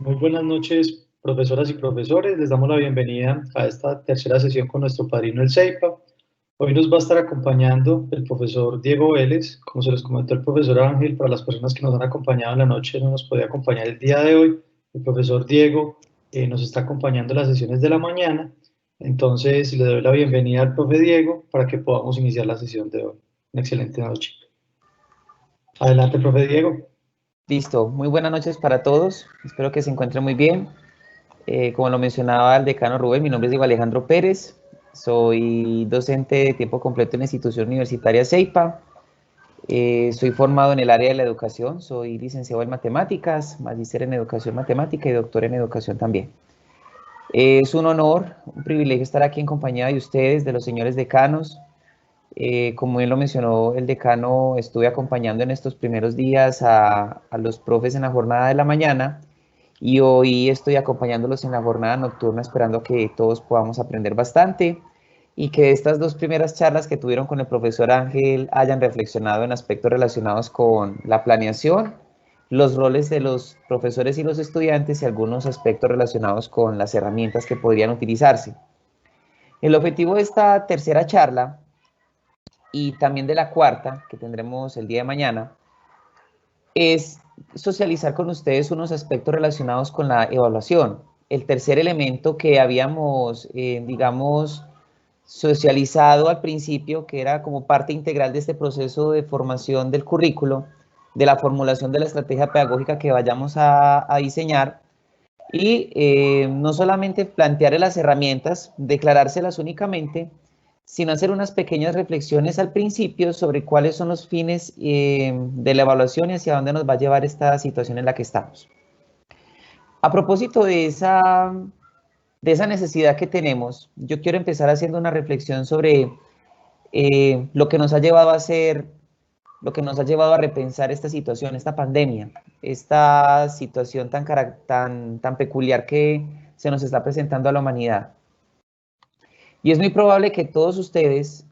Muy buenas noches, profesoras y profesores. Les damos la bienvenida a esta tercera sesión con nuestro padrino el CEIPA. Hoy nos va a estar acompañando el profesor Diego Vélez. Como se les comentó el profesor Ángel, para las personas que nos han acompañado en la noche no nos podía acompañar el día de hoy. El profesor Diego nos está acompañando en las sesiones de la mañana. Entonces le doy la bienvenida al profe Diego para que podamos iniciar la sesión de hoy. Una excelente noche. Adelante, profe Diego. Listo, muy buenas noches para todos, espero que se encuentren muy bien. Como lo mencionaba el decano Rubén, mi nombre es Diego Alejandro Pérez, soy docente de tiempo completo en la institución universitaria CEIPA, soy formado en el área de la educación, soy licenciado en matemáticas, magíster en educación matemática y doctor en educación también. Es un honor, un privilegio estar aquí en compañía de ustedes, de los señores decanos. Como bien lo mencionó el decano, estuve acompañando en estos primeros días a los profes en la jornada de la mañana y hoy estoy acompañándolos en la jornada nocturna esperando que todos podamos aprender bastante y que estas dos primeras charlas que tuvieron con el profesor Ángel hayan reflexionado en aspectos relacionados con la planeación, los roles de los profesores y los estudiantes y algunos aspectos relacionados con las herramientas que podrían utilizarse. El objetivo de esta tercera charla y también de la cuarta, que tendremos el día de mañana, es socializar con ustedes unos aspectos relacionados con la evaluación. El tercer elemento que habíamos, digamos, socializado al principio, que era como parte integral de este proceso de formación del currículo, de la formulación de la estrategia pedagógica que vayamos a diseñar, y no solamente plantear las herramientas, declarárselas únicamente, sino hacer unas pequeñas reflexiones al principio sobre cuáles son los fines de la evaluación y hacia dónde nos va a llevar esta situación en la que estamos. A propósito de esa necesidad que tenemos, yo quiero empezar haciendo una reflexión sobre lo que nos ha llevado a hacer, lo que nos ha llevado a repensar esta situación, esta pandemia, esta situación tan peculiar que se nos está presentando a la humanidad. Y es muy probable que todos ustedes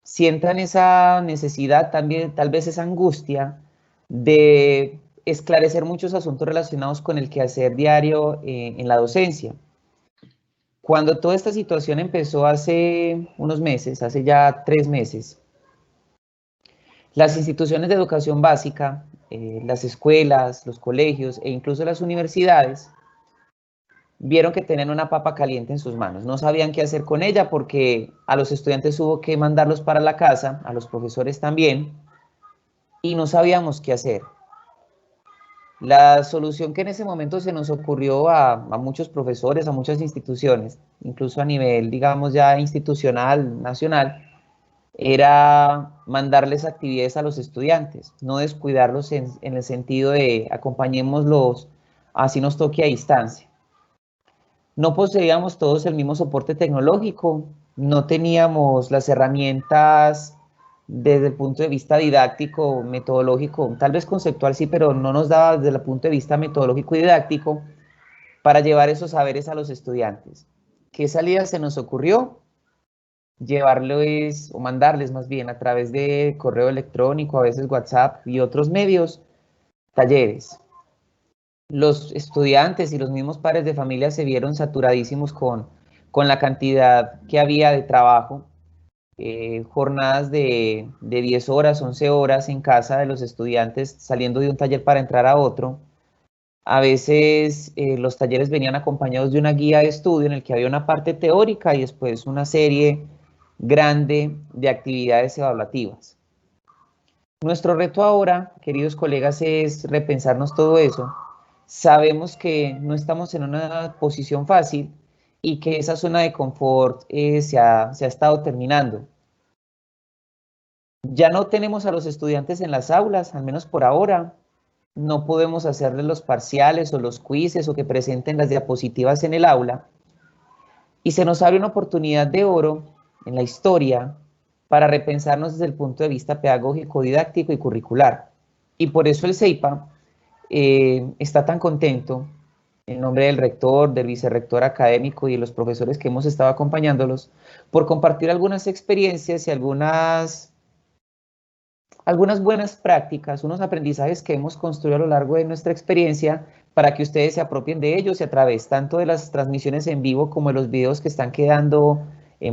sientan esa necesidad, también tal vez esa angustia de esclarecer muchos asuntos relacionados con el quehacer diario en la docencia. Cuando toda esta situación empezó hace unos meses, hace ya 3 meses, las instituciones de educación básica, las escuelas, los colegios e incluso las universidades vieron que tenían una papa caliente en sus manos. No sabían qué hacer con ella porque a los estudiantes hubo que mandarlos para la casa, a los profesores también, y no sabíamos qué hacer. La solución que en ese momento se nos ocurrió a muchos profesores, a muchas instituciones, incluso a nivel, digamos, ya institucional, nacional, era mandarles actividades a los estudiantes, no descuidarlos en el sentido de acompañémoslos así nos toque a distancia. No poseíamos todos el mismo soporte tecnológico, no teníamos las herramientas desde el punto de vista didáctico, metodológico, tal vez conceptual sí, pero no nos daba desde el punto de vista metodológico y didáctico para llevar esos saberes a los estudiantes. ¿Qué salida se nos ocurrió? Llevarles o mandarles más bien a través de correo electrónico, a veces WhatsApp y otros medios, talleres. Los estudiantes y los mismos padres de familia se vieron saturadísimos con la cantidad que había de trabajo, jornadas de 10 horas, 11 horas en casa de los estudiantes saliendo de un taller para entrar a otro. A veces los talleres venían acompañados de una guía de estudio en el que había una parte teórica y después una serie grande de actividades evaluativas. Nuestro reto ahora, queridos colegas, es repensarnos todo eso. Sabemos que no estamos en una posición fácil y que esa zona de confort se ha estado terminando. Ya no tenemos a los estudiantes en las aulas, al menos por ahora. No podemos hacerles los parciales o los quizzes o que presenten las diapositivas en el aula. Y se nos abre una oportunidad de oro en la historia para repensarnos desde el punto de vista pedagógico, didáctico y curricular. Y por eso el CEIPA está tan contento, en nombre del rector, del vicerrector académico y de los profesores que hemos estado acompañándolos, por compartir algunas experiencias y algunas algunas buenas prácticas, unos aprendizajes que hemos construido a lo largo de nuestra experiencia para que ustedes se apropien de ellos y a través tanto de las transmisiones en vivo como de los videos que están quedando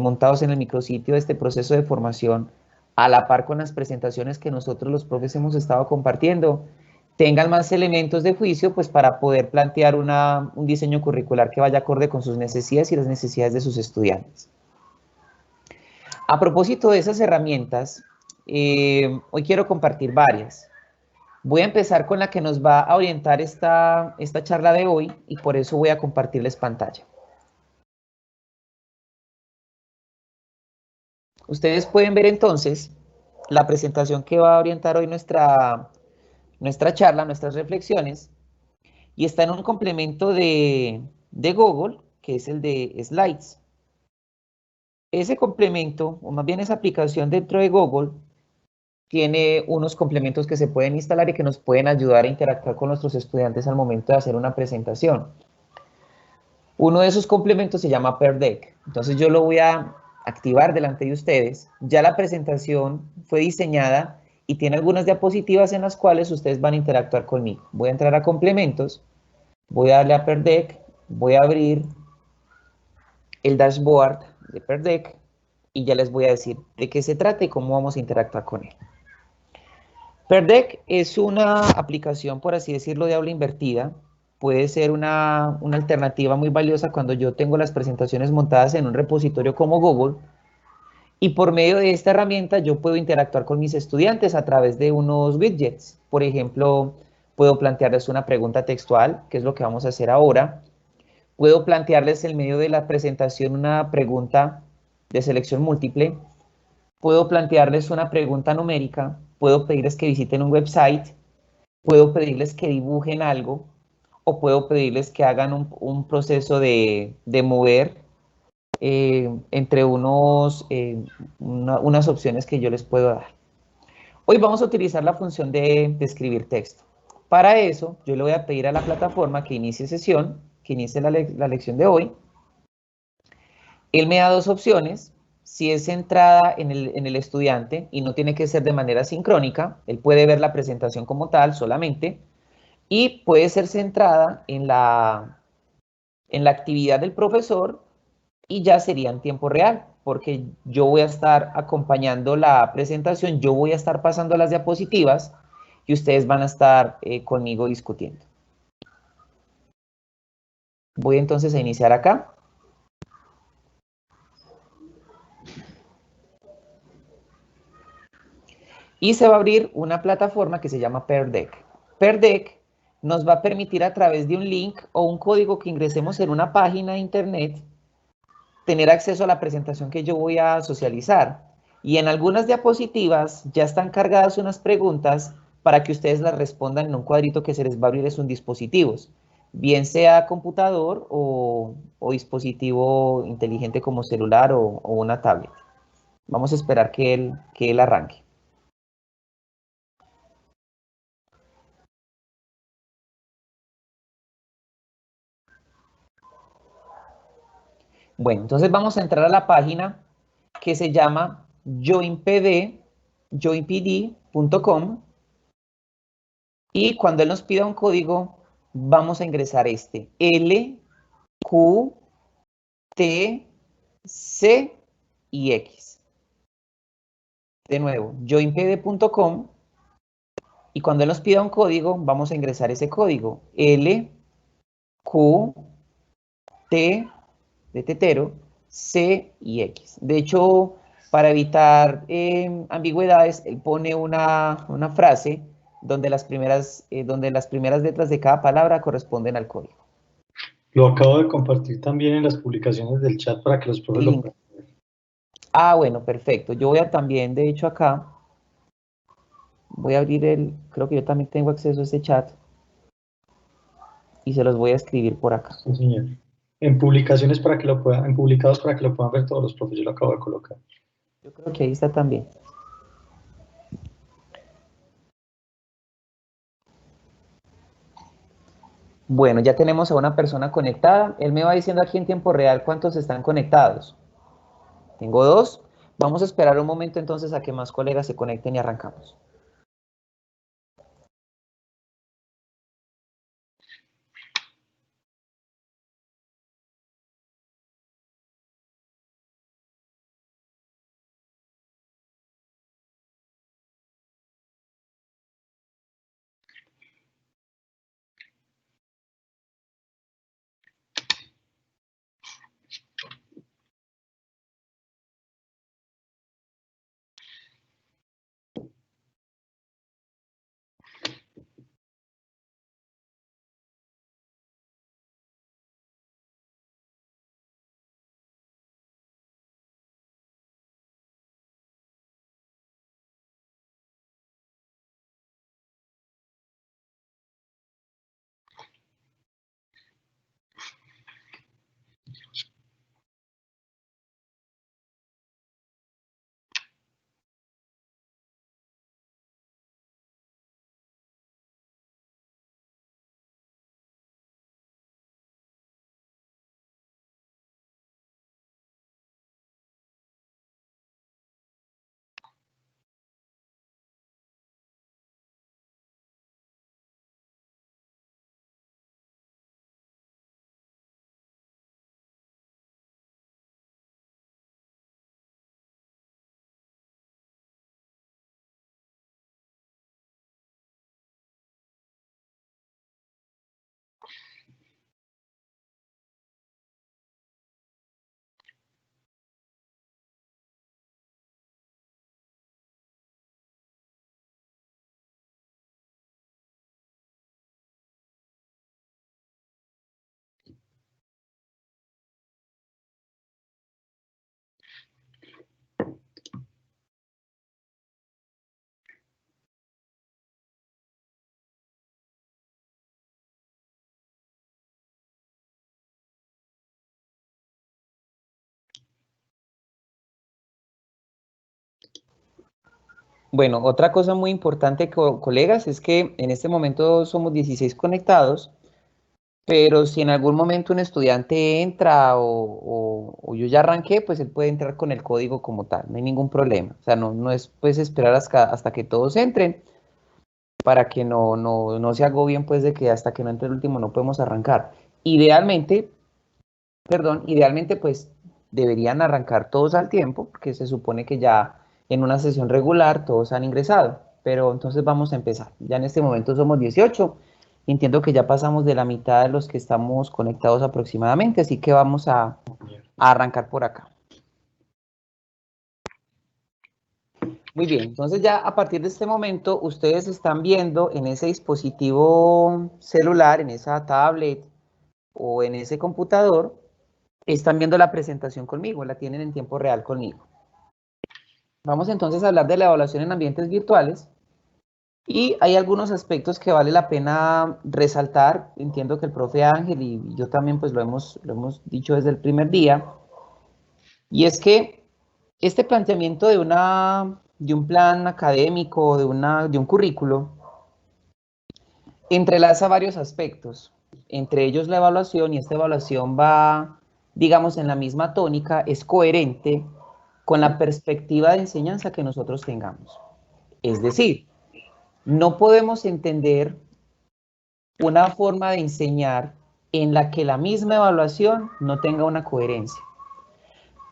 montados en el micrositio de este proceso de formación, a la par con las presentaciones que nosotros los profes hemos estado compartiendo, tengan más elementos de juicio pues para poder plantear un diseño curricular que vaya acorde con sus necesidades y las necesidades de sus estudiantes. A propósito de esas herramientas, hoy quiero compartir varias. Voy a empezar con la que nos va a orientar esta charla de hoy y por eso voy a compartirles pantalla. Ustedes pueden ver entonces la presentación que va a orientar hoy nuestra charla, nuestras reflexiones, y está en un complemento de Google, que es el de Slides. Ese complemento, o más bien esa aplicación dentro de Google, tiene unos complementos que se pueden instalar y que nos pueden ayudar a interactuar con nuestros estudiantes al momento de hacer una presentación. Uno de esos complementos se llama Pear Deck. Entonces yo lo voy a activar delante de ustedes. Ya la presentación fue diseñada y tiene algunas diapositivas en las cuales ustedes van a interactuar conmigo. Voy a entrar a complementos, voy a darle a Pear Deck, voy a abrir el dashboard de Pear Deck y ya les voy a decir de qué se trata y cómo vamos a interactuar con él. Pear Deck es una aplicación, por así decirlo, de aula invertida. Puede ser una alternativa muy valiosa cuando yo tengo las presentaciones montadas en un repositorio como Google. Y por medio de esta herramienta yo puedo interactuar con mis estudiantes a través de unos widgets. Por ejemplo, puedo plantearles una pregunta textual, que es lo que vamos a hacer ahora. Puedo plantearles en medio de la presentación una pregunta de selección múltiple. Puedo plantearles una pregunta numérica, puedo pedirles que visiten un website, puedo pedirles que dibujen algo, o puedo pedirles que hagan un proceso de mover entre unas opciones que yo les puedo dar. Hoy vamos a utilizar la función de escribir texto. Para eso, yo le voy a pedir a la plataforma que inicie sesión, que inicie la lección de hoy. Él me da dos opciones. Si es centrada en el estudiante y no tiene que ser de manera sincrónica, él puede ver la presentación como tal solamente, y puede ser centrada en la actividad del profesor y ya sería en tiempo real, porque yo voy a estar acompañando la presentación, yo voy a estar pasando las diapositivas y ustedes van a estar conmigo discutiendo. Voy entonces a iniciar acá. Y se va a abrir una plataforma que se llama Pear Deck. Pear Deck nos va a permitir a través de un link o un código que ingresemos en una página de internet tener acceso a la presentación que yo voy a socializar. Y en algunas diapositivas ya están cargadas unas preguntas para que ustedes las respondan en un cuadrito que se les va a abrir en sus dispositivos, bien sea computador o dispositivo inteligente como celular o una tablet. Vamos a esperar que él arranque. Bueno, entonces vamos a entrar a la página que se llama joinpd.com y cuando él nos pida un código, vamos a ingresar este, L, Q, T, C y X. De nuevo, joinpd.com y cuando él nos pida un código, vamos a ingresar ese código, L, Q, T, de tetero, C y X. De hecho, para evitar ambigüedades, él pone una frase donde las primeras letras de cada palabra corresponden al código. Lo acabo de compartir también en las publicaciones del chat para que los profes lo puedan ver. Ah, bueno, perfecto. Yo voy a también, de hecho, acá, voy a abrir creo que yo también tengo acceso a ese chat y se los voy a escribir por acá. Sí, señor. En publicaciones para que lo puedan, en publicados para que lo puedan ver todos los profes, yo lo acabo de colocar. Yo creo que ahí está también. Bueno, ya tenemos a una persona conectada. Él me va diciendo aquí en tiempo real cuántos están conectados. Tengo 2. Vamos a esperar un momento entonces a que más colegas se conecten y arrancamos. Bueno, otra cosa muy importante, colegas, es que en este momento somos 16 conectados, pero si en algún momento un estudiante entra o yo ya arranqué, pues él puede entrar con el código como tal, no hay ningún problema. O sea, no es pues esperar hasta que todos entren para que no se agobien pues de que hasta que no entre el último no podemos arrancar. Idealmente, idealmente pues deberían arrancar todos al tiempo, porque se supone que ya en una sesión regular todos han ingresado, pero entonces vamos a empezar. Ya en este momento somos 18, entiendo que ya pasamos de la mitad de los que estamos conectados aproximadamente, así que vamos a arrancar por acá. Muy bien, entonces ya a partir de este momento ustedes están viendo en ese dispositivo celular, en esa tablet o en ese computador, están viendo la presentación conmigo, la tienen en tiempo real conmigo. Vamos entonces a hablar de la evaluación en ambientes virtuales y hay algunos aspectos que vale la pena resaltar. Entiendo que el profe Ángel y yo también pues lo hemos dicho desde el primer día, y es que este planteamiento de un plan académico, de un currículo, entrelaza varios aspectos, entre ellos la evaluación, y esta evaluación va, digamos, en la misma tónica, es coherente con la perspectiva de enseñanza que nosotros tengamos. Es decir, no podemos entender una forma de enseñar en la que la misma evaluación no tenga una coherencia.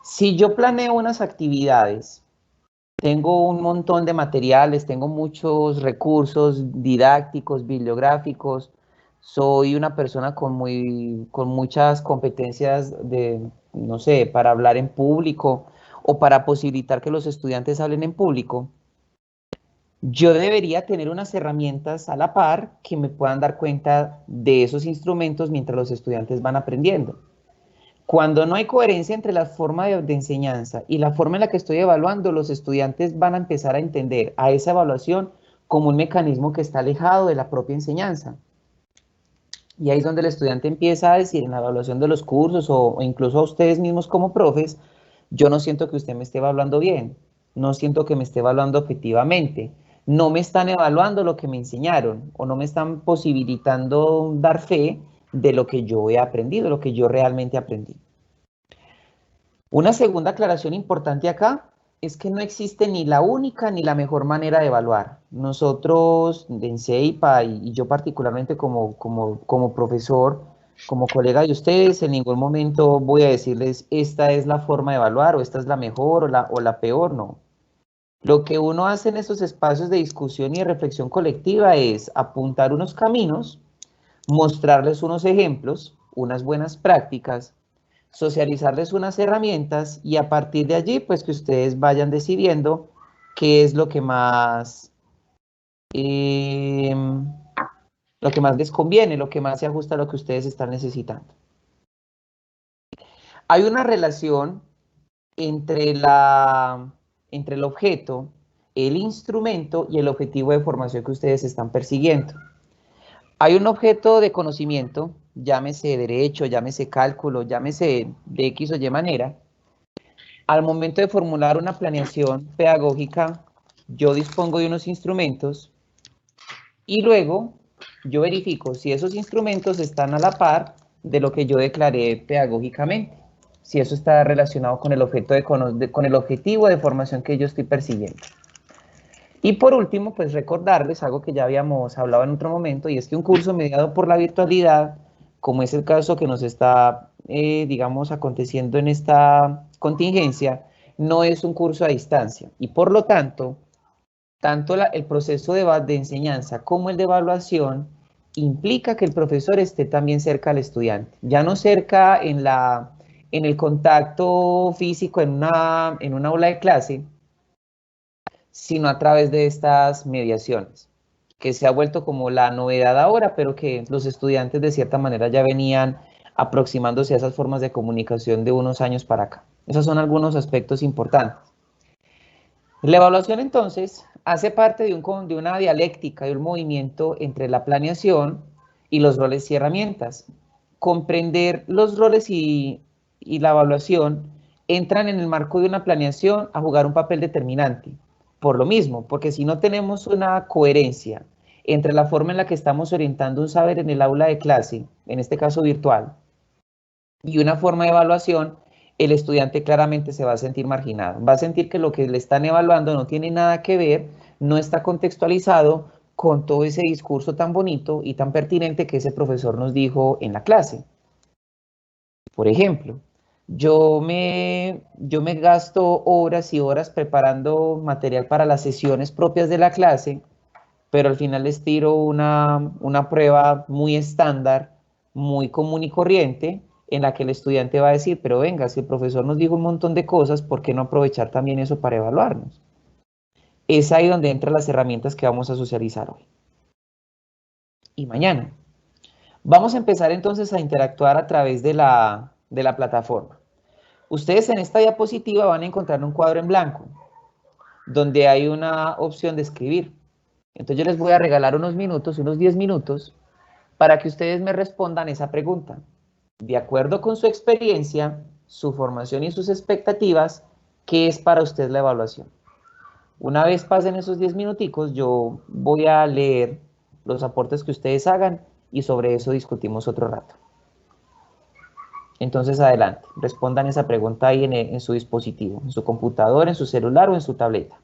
Si yo planeo unas actividades, tengo un montón de materiales, tengo muchos recursos didácticos, bibliográficos, soy una persona con muchas competencias no sé, para hablar en público o para posibilitar que los estudiantes hablen en público. Yo debería tener unas herramientas a la par que me puedan dar cuenta de esos instrumentos mientras los estudiantes van aprendiendo. Cuando no hay coherencia entre la forma de enseñanza y la forma en la que estoy evaluando, los estudiantes van a empezar a entender a esa evaluación como un mecanismo que está alejado de la propia enseñanza. Y ahí es donde el estudiante empieza a decir en la evaluación de los cursos o incluso a ustedes mismos como profes: yo no siento que usted me esté evaluando bien, no siento que me esté evaluando objetivamente, no me están evaluando lo que me enseñaron o no me están posibilitando dar fe de lo que yo he aprendido, lo que yo realmente aprendí. Una segunda aclaración importante acá es que no existe ni la única ni la mejor manera de evaluar. Nosotros en CEIPA y yo particularmente como profesor, como colega de ustedes, en ningún momento voy a decirles esta es la forma de evaluar o esta es la mejor o la peor, no. Lo que uno hace en estos espacios de discusión y de reflexión colectiva es apuntar unos caminos, mostrarles unos ejemplos, unas buenas prácticas, socializarles unas herramientas y a partir de allí, pues que ustedes vayan decidiendo qué es eh, lo que más les conviene, lo que más se ajusta a lo que ustedes están necesitando. Hay una relación entre el objeto, el instrumento y el objetivo de formación que ustedes están persiguiendo. Hay un objeto de conocimiento, llámese derecho, llámese cálculo, llámese de X o Y manera. Al momento de formular una planeación pedagógica, yo dispongo de unos instrumentos y luego yo verifico si esos instrumentos están a la par de lo que yo declaré pedagógicamente, si eso está relacionado con el con el objetivo de formación que yo estoy persiguiendo. Y por último, pues recordarles algo que ya habíamos hablado en otro momento, y es que un curso mediado por la virtualidad, como es el caso que nos está, digamos, aconteciendo en esta contingencia, no es un curso a distancia. Y por lo tanto, el proceso de enseñanza como el de evaluación implica que el profesor esté también cerca al estudiante, ya no cerca en el contacto físico en una aula de clase, sino a través de estas mediaciones, que se ha vuelto como la novedad ahora, pero que los estudiantes de cierta manera ya venían aproximándose a esas formas de comunicación de unos años para acá. Esos son algunos aspectos importantes. La evaluación entonces hace parte de una dialéctica, de un movimiento entre la planeación y los roles y herramientas. Comprender los roles y la evaluación entran en el marco de una planeación a jugar un papel determinante, Por lo mismo, porque si no tenemos una coherencia entre la forma en la que estamos orientando un saber en el aula de clase, en este caso virtual, y una forma de evaluación, el estudiante claramente se va a sentir marginado. Va a sentir que lo que le están evaluando no tiene nada que ver, no está contextualizado con todo ese discurso tan bonito y tan pertinente que ese profesor nos dijo en la clase. Por ejemplo, yo me gasto horas y horas preparando material para las sesiones propias de la clase, pero al final les tiro una prueba muy estándar, muy común y corriente, en la que el estudiante va a decir, pero venga, si el profesor nos dijo un montón de cosas, ¿por qué no aprovechar también eso para evaluarnos? Es ahí donde entran las herramientas que vamos a socializar hoy y mañana. Vamos a empezar entonces a interactuar a través de la plataforma. Ustedes en esta diapositiva van a encontrar un cuadro en blanco, donde hay una opción de escribir. Entonces yo les voy a regalar unos minutos, unos 10 minutos, para que ustedes me respondan esa pregunta. De acuerdo con su experiencia, su formación y sus expectativas, ¿qué es para usted la evaluación? Una vez pasen esos 10 minuticos, yo voy a leer los aportes que ustedes hagan y sobre eso discutimos otro rato. Entonces, adelante, respondan esa pregunta ahí en su dispositivo, en su computador, en su celular o en su tableta.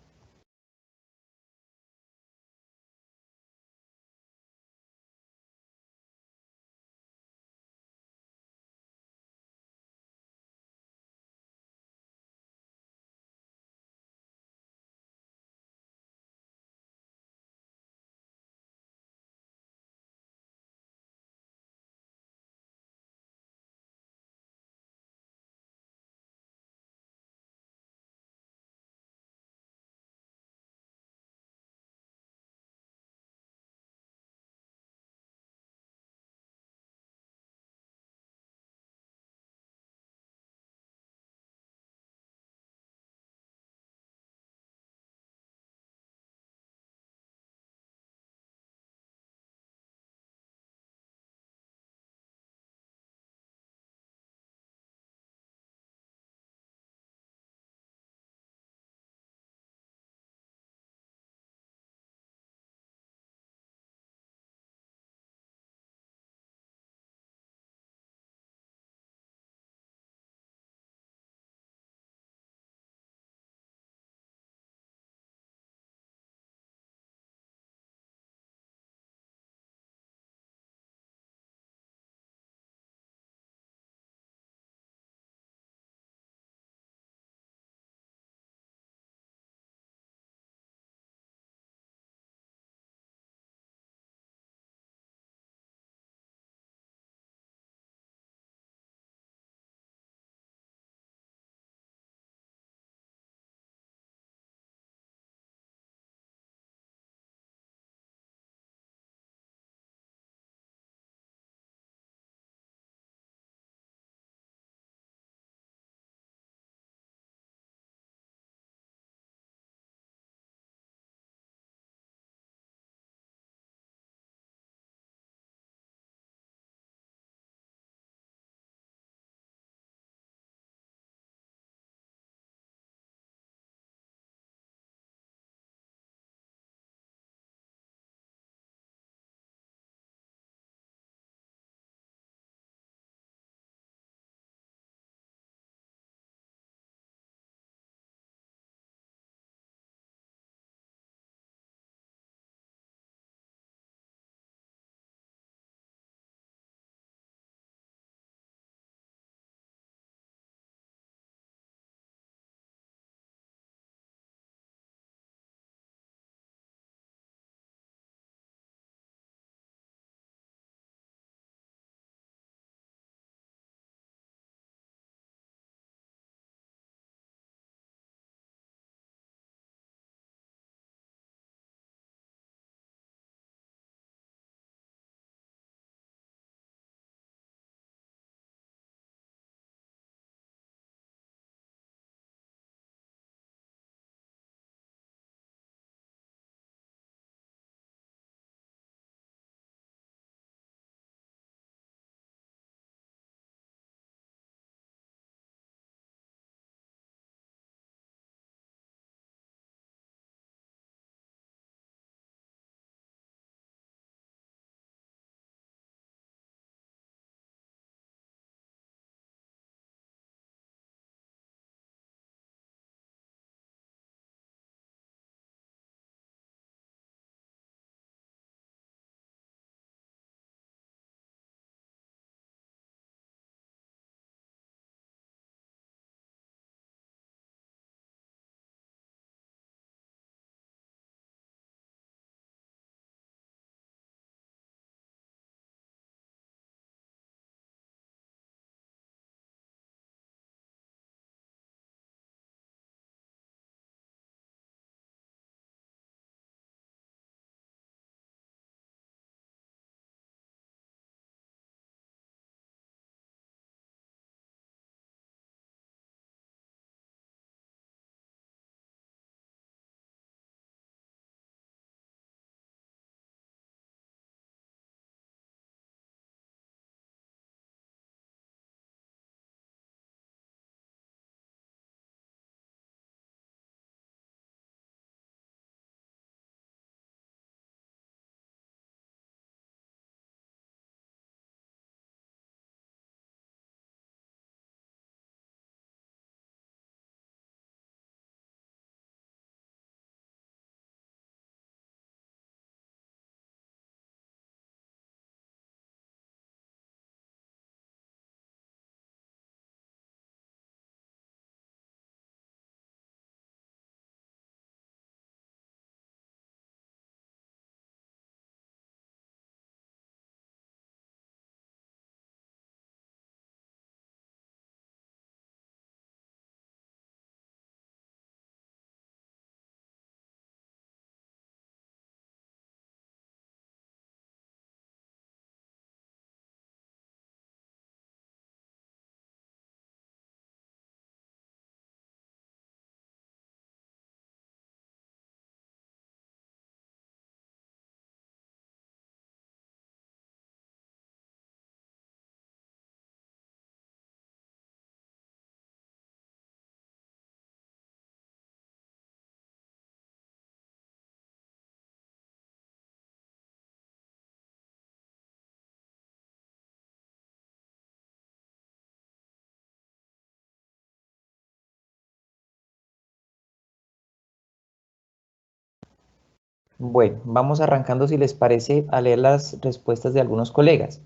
Bueno, vamos arrancando, si les parece, a leer las respuestas de algunos colegas.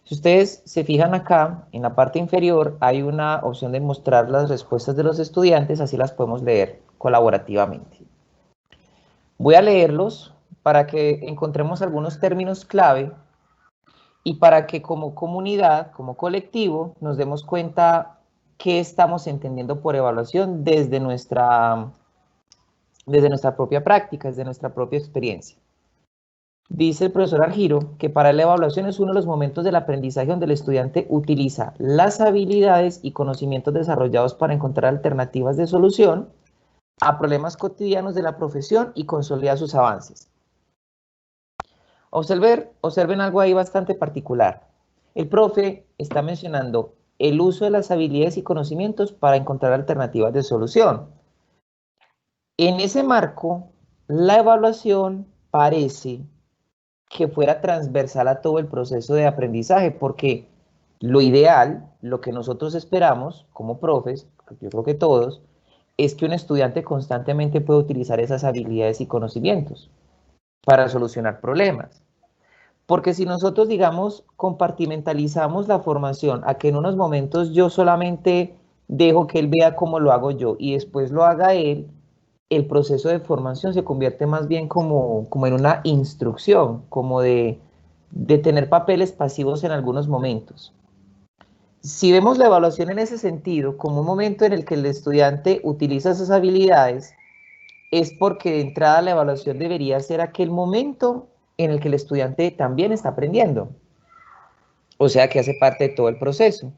Si ustedes se fijan acá, en la parte inferior hay una opción de mostrar las respuestas de los estudiantes, así las podemos leer colaborativamente. Voy a leerlos para que encontremos algunos términos clave y para que como comunidad, como colectivo, nos demos cuenta qué estamos entendiendo por evaluación desde nuestra propia práctica, desde nuestra propia experiencia. Dice el profesor Argiro que para la evaluación es uno de los momentos del aprendizaje donde el estudiante utiliza las habilidades y conocimientos desarrollados para encontrar alternativas de solución a problemas cotidianos de la profesión y consolida sus avances. Observen algo ahí bastante particular. El profe está mencionando el uso de las habilidades y conocimientos para encontrar alternativas de solución. En ese marco, la evaluación parece que fuera transversal a todo el proceso de aprendizaje, porque lo ideal, lo que nosotros esperamos como profes, yo creo que todos, es que un estudiante constantemente pueda utilizar esas habilidades y conocimientos para solucionar problemas. Porque si nosotros, digamos, compartimentalizamos la formación a que en unos momentos yo solamente dejo que él vea cómo lo hago yo y después lo haga él, el proceso de formación se convierte más bien como en una instrucción, como de tener papeles pasivos en algunos momentos. Si vemos la evaluación en ese sentido, como un momento en el que el estudiante utiliza esas habilidades, es porque de entrada la evaluación debería ser aquel momento en el que el estudiante también está aprendiendo, o sea que hace parte de todo el proceso.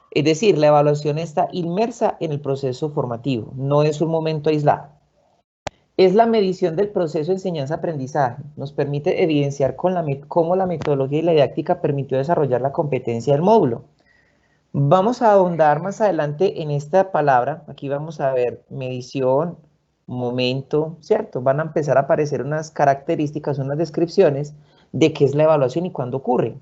Es decir, la evaluación está inmersa en el proceso formativo, no es un momento aislado. Es la medición del proceso de enseñanza-aprendizaje. Nos permite evidenciar cómo la metodología y la didáctica permitió desarrollar la competencia del módulo. Vamos a ahondar más adelante en esta palabra. Aquí vamos a ver medición, momento, ¿cierto? Van a empezar a aparecer unas características, unas descripciones de qué es la evaluación y cuándo ocurre.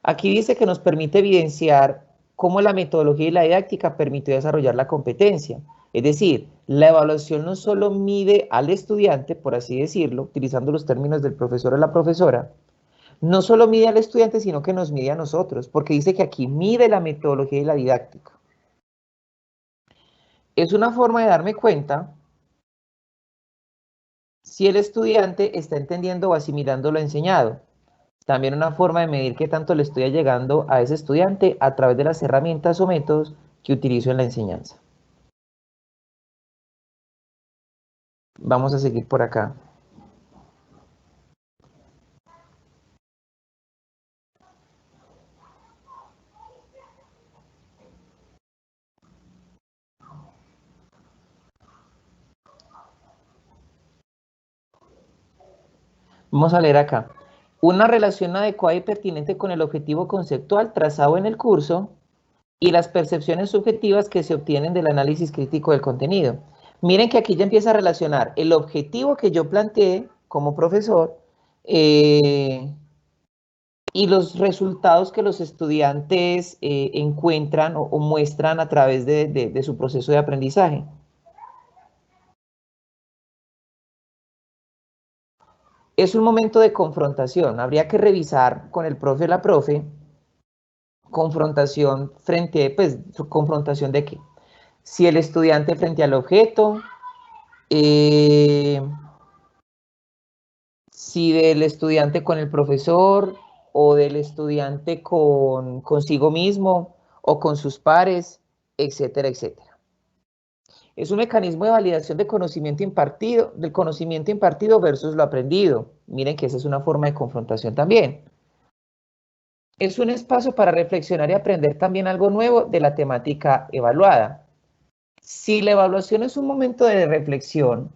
Aquí dice que nos permite evidenciar cómo la metodología y la didáctica permitió desarrollar la competencia. Es decir, la evaluación no solo mide al estudiante, por así decirlo, utilizando los términos del profesor o la profesora, no solo mide al estudiante, sino que nos mide a nosotros, porque dice que aquí mide la metodología y la didáctica. Es una forma de darme cuenta si el estudiante está entendiendo o asimilando lo enseñado. También una forma de medir qué tanto le estoy llegando a ese estudiante a través de las herramientas o métodos que utilizo en la enseñanza. Vamos a seguir por acá. Vamos a leer acá. Una relación adecuada y pertinente con el objetivo conceptual trazado en el curso y las percepciones subjetivas que se obtienen del análisis crítico del contenido. Miren que aquí ya empieza a relacionar el objetivo que yo planteé como profesor y los resultados que los estudiantes encuentran o muestran a través de su proceso de aprendizaje. Es un momento de confrontación. Habría que revisar con el profe o la profe confrontación frente, pues, confrontación de qué. Si el estudiante frente al objeto, si del estudiante con el profesor o del estudiante consigo mismo o con sus pares, etcétera, etcétera. Es un mecanismo de validación de conocimiento impartido, del conocimiento impartido versus lo aprendido. Miren que esa es una forma de confrontación también. Es un espacio para reflexionar y aprender también algo nuevo de la temática evaluada. Si la evaluación es un momento de reflexión,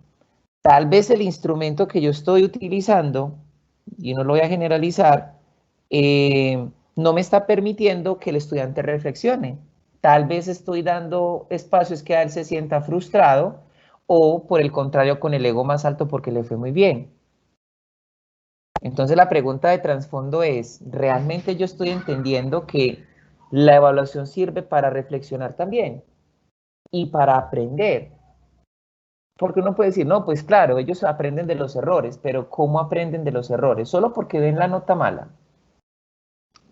tal vez el instrumento que yo estoy utilizando, y no lo voy a generalizar, no me está permitiendo que el estudiante reflexione. Tal vez estoy dando espacios que a él se sienta frustrado o por el contrario con el ego más alto porque le fue muy bien. Entonces la pregunta de trasfondo es, ¿realmente yo estoy entendiendo que la evaluación sirve para reflexionar también y para aprender? Porque uno puede decir, no, pues claro, ellos aprenden de los errores, pero ¿cómo aprenden de los errores? Solo porque ven la nota mala.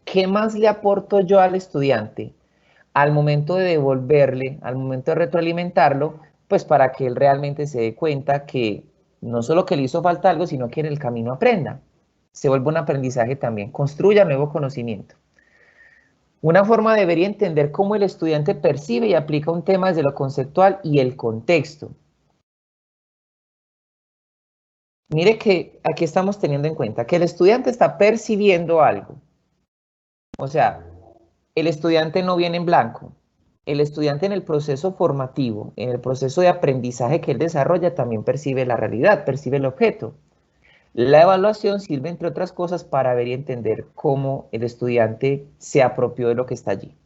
¿Qué más le aporto yo al estudiante al momento de devolverle, al momento de retroalimentarlo, pues para que él realmente se dé cuenta que no solo que le hizo falta algo, sino que en el camino aprenda? Se vuelve un aprendizaje también, construya nuevo conocimiento. Una forma debería entender cómo el estudiante percibe y aplica un tema desde lo conceptual y el contexto. Mire que aquí estamos teniendo en cuenta que el estudiante está percibiendo algo. O sea, el estudiante no viene en blanco. El estudiante en el proceso formativo, en el proceso de aprendizaje que él desarrolla, también percibe la realidad, percibe el objeto. La evaluación sirve, entre otras cosas, para ver y entender cómo el estudiante se apropió de lo que está allí,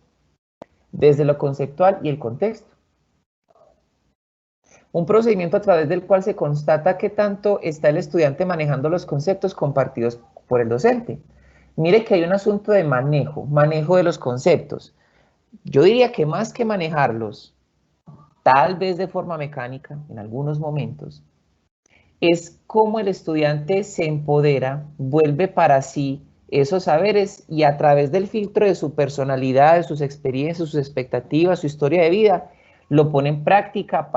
desde lo conceptual y el contexto. Un procedimiento a través del cual se constata qué tanto está el estudiante manejando los conceptos compartidos por el docente. Mire que hay un asunto de manejo de los conceptos. Yo diría que más que manejarlos, tal vez de forma mecánica en algunos momentos, es cómo el estudiante se empodera, vuelve para sí esos saberes y a través del filtro de su personalidad, de sus experiencias, sus expectativas, su historia de vida, lo pone en práctica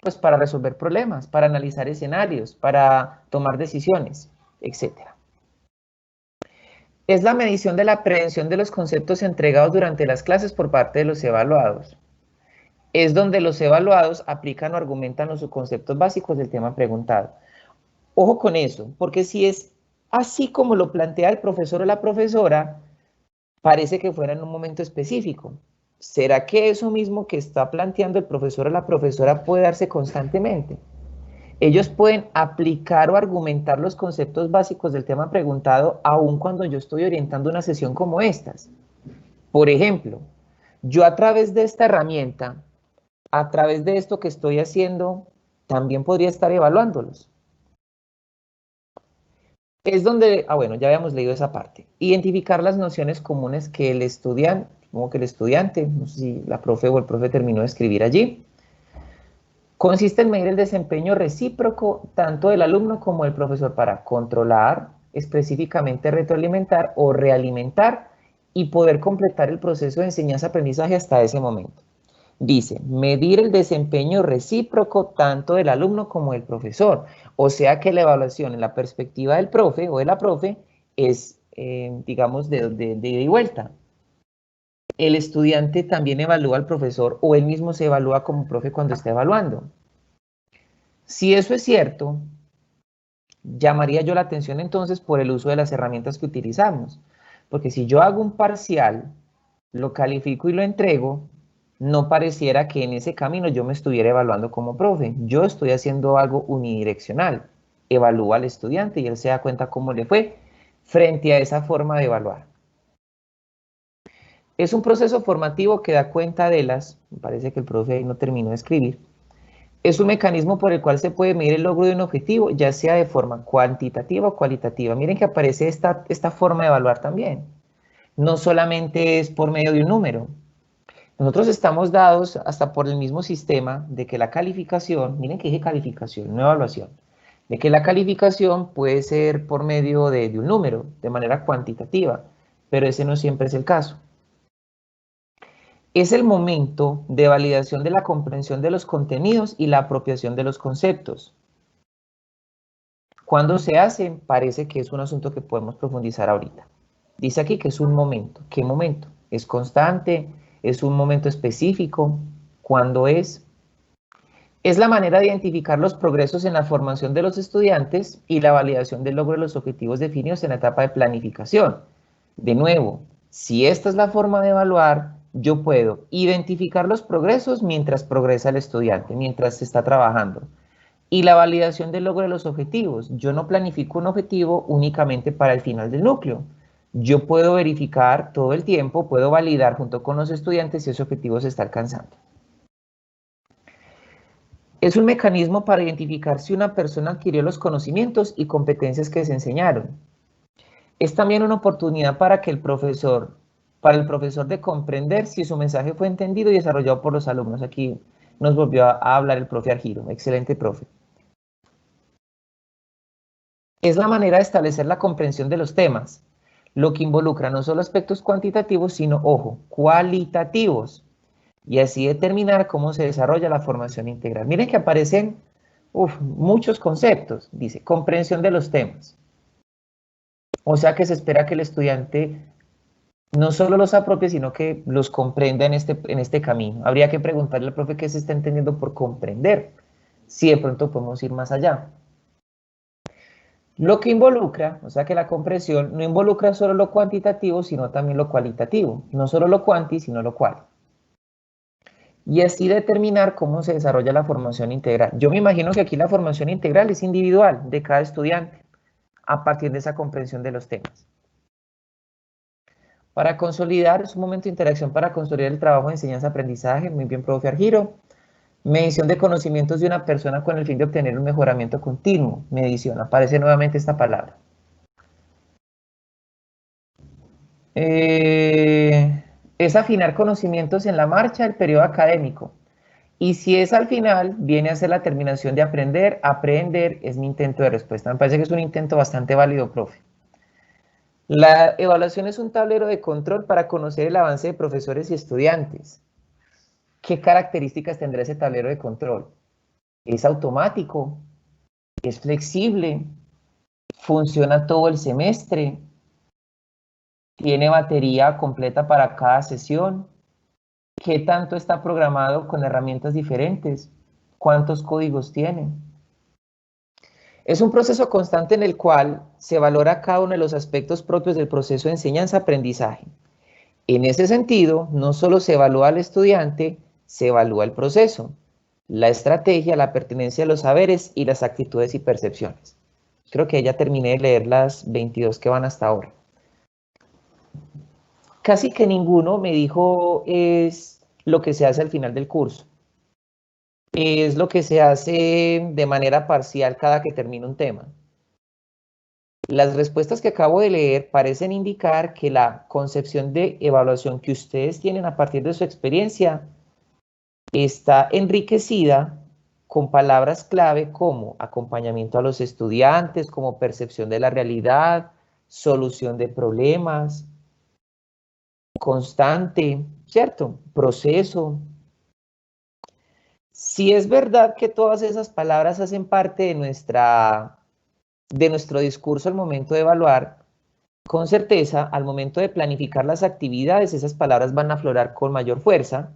pues para resolver problemas, para analizar escenarios, para tomar decisiones, etc. Es la medición de la aprehensión de los conceptos entregados durante las clases por parte de los evaluados. Es donde los evaluados aplican o argumentan los conceptos básicos del tema preguntado. Ojo con eso, porque si es así como lo plantea el profesor o la profesora, parece que fuera en un momento específico. ¿Será que eso mismo que está planteando el profesor o la profesora puede darse constantemente? Ellos pueden aplicar o argumentar los conceptos básicos del tema preguntado aun cuando yo estoy orientando una sesión como estas. Por ejemplo, yo a través de esta herramienta, a través de esto que estoy haciendo, también podría estar evaluándolos. Es donde, bueno, ya habíamos leído esa parte. Identificar las nociones comunes que el estudiante, supongo que el estudiante, no sé si la profe o el profe terminó de escribir allí. Consiste en medir el desempeño recíproco tanto del alumno como del profesor para controlar, específicamente retroalimentar o realimentar y poder completar el proceso de enseñanza-aprendizaje hasta ese momento. Dice, medir el desempeño recíproco tanto del alumno como del profesor. O sea que la evaluación en la perspectiva del profe o de la profe es, digamos, de ida y vuelta. El estudiante también evalúa al profesor o él mismo se evalúa como profe cuando está evaluando. Si eso es cierto, llamaría yo la atención entonces por el uso de las herramientas que utilizamos. Porque si yo hago un parcial, lo califico y lo entrego, no pareciera que en ese camino yo me estuviera evaluando como profe. Yo estoy haciendo algo unidireccional. Evalúa al estudiante y él se da cuenta cómo le fue frente a esa forma de evaluar. Es un proceso formativo que da cuenta de me parece que el profe ahí no terminó de escribir, es un mecanismo por el cual se puede medir el logro de un objetivo, ya sea de forma cuantitativa o cualitativa. Miren que aparece esta forma de evaluar también. No solamente es por medio de un número. Nosotros estamos dados hasta por el mismo sistema de que la calificación, miren que dije calificación, no evaluación, de que la calificación puede ser por medio de un número, de manera cuantitativa, pero ese no siempre es el caso. Es el momento de validación de la comprensión de los contenidos y la apropiación de los conceptos. Cuando se hace, parece que es un asunto que podemos profundizar ahorita. Dice aquí que es un momento. ¿Qué momento? ¿Es constante? ¿Es un momento específico? ¿Cuándo es? Es la manera de identificar los progresos en la formación de los estudiantes y la validación del logro de los objetivos definidos en la etapa de planificación. De nuevo, si esta es la forma de evaluar, yo puedo identificar los progresos mientras progresa el estudiante, mientras se está trabajando. Y la validación del logro de los objetivos. Yo no planifico un objetivo únicamente para el final del núcleo. Yo puedo verificar todo el tiempo, puedo validar junto con los estudiantes si ese objetivo se está alcanzando. Es un mecanismo para identificar si una persona adquirió los conocimientos y competencias que se enseñaron. Es también una oportunidad para el profesor de comprender si su mensaje fue entendido y desarrollado por los alumnos. Aquí Nos volvió a hablar el profe Argiro. Excelente, profe. Es la manera de establecer la comprensión de los temas, lo que involucra no solo aspectos cuantitativos, sino, ojo, cualitativos, y así determinar cómo se desarrolla la formación integral. Miren que aparecen muchos conceptos. Dice, comprensión de los temas. O sea que se espera que el estudiante no solo los apropie, sino que los comprenda en este camino. Habría que preguntarle al profe qué se está entendiendo por comprender, si de pronto podemos ir más allá. Lo que involucra, o sea que la comprensión no involucra solo lo cuantitativo, sino también lo cualitativo. No solo lo cuanti, sino lo cual. Y así determinar cómo se desarrolla la formación integral. Yo me imagino que aquí la formación integral es individual de cada estudiante a partir de esa comprensión de los temas. Para consolidar, es un momento de interacción para consolidar el trabajo de enseñanza-aprendizaje. Muy bien, profe Argiro. Medición de conocimientos de una persona con el fin de obtener un mejoramiento continuo. Medición, aparece nuevamente esta palabra. Es afinar conocimientos en la marcha del periodo académico. Y si es al final, viene a ser la terminación de aprender. Aprender es mi intento de respuesta. Me parece que es un intento bastante válido, profe. La evaluación es un tablero de control para conocer el avance de profesores y estudiantes. ¿Qué características tendrá ese tablero de control? ¿Es automático? ¿Es flexible? ¿Funciona todo el semestre? ¿Tiene batería completa para cada sesión? ¿Qué tanto está programado con herramientas diferentes? ¿Cuántos códigos tiene? Es un proceso constante en el cual se valora cada uno de los aspectos propios del proceso de enseñanza-aprendizaje. En ese sentido, no solo se evalúa al estudiante, se evalúa el proceso, la estrategia, la pertinencia de los saberes y las actitudes y percepciones. Creo que ya terminé de leer las 22 que van hasta ahora. Casi que ninguno me dijo es lo que se hace al final del curso. Es lo que se hace de manera parcial cada que termina un tema. Las respuestas que acabo de leer parecen indicar que la concepción de evaluación que ustedes tienen a partir de su experiencia está enriquecida con palabras clave como acompañamiento a los estudiantes, como percepción de la realidad, solución de problemas, constante, ¿cierto? Proceso. Si es verdad que todas esas palabras hacen parte de nuestro discurso al momento de evaluar, con certeza, al momento de planificar las actividades, esas palabras van a aflorar con mayor fuerza,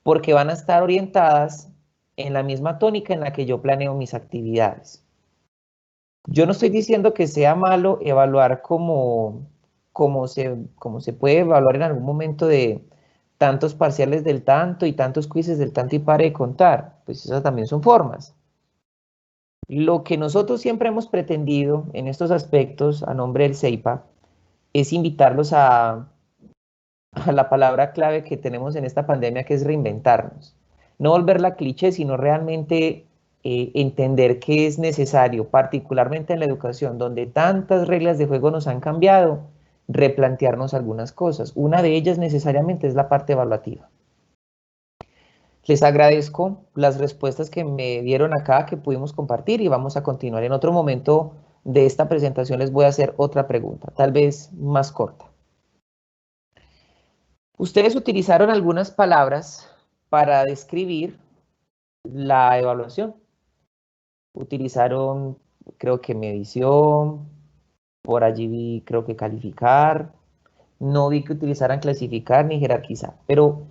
porque van a estar orientadas en la misma tónica en la que yo planeo mis actividades. Yo no estoy diciendo que sea malo evaluar como se puede evaluar en algún momento de tantos parciales del tanto y tantos quizzes del tanto y pare de contar. Pues esas también son formas. Lo que nosotros siempre hemos pretendido en estos aspectos a nombre del CEIPA es invitarlos a la palabra clave que tenemos en esta pandemia, que es reinventarnos. No volverla cliché, sino realmente entender que es necesario, particularmente en la educación, donde tantas reglas de juego nos han cambiado, replantearnos algunas cosas. Una de ellas necesariamente es la parte evaluativa. Les agradezco las respuestas que me dieron acá, que pudimos compartir, y vamos a continuar. En otro momento de esta presentación les voy a hacer otra pregunta, tal vez más corta. Ustedes utilizaron algunas palabras para describir la evaluación. Utilizaron, creo que medición, por allí vi, creo que calificar. No vi que utilizaran clasificar ni jerarquizar, pero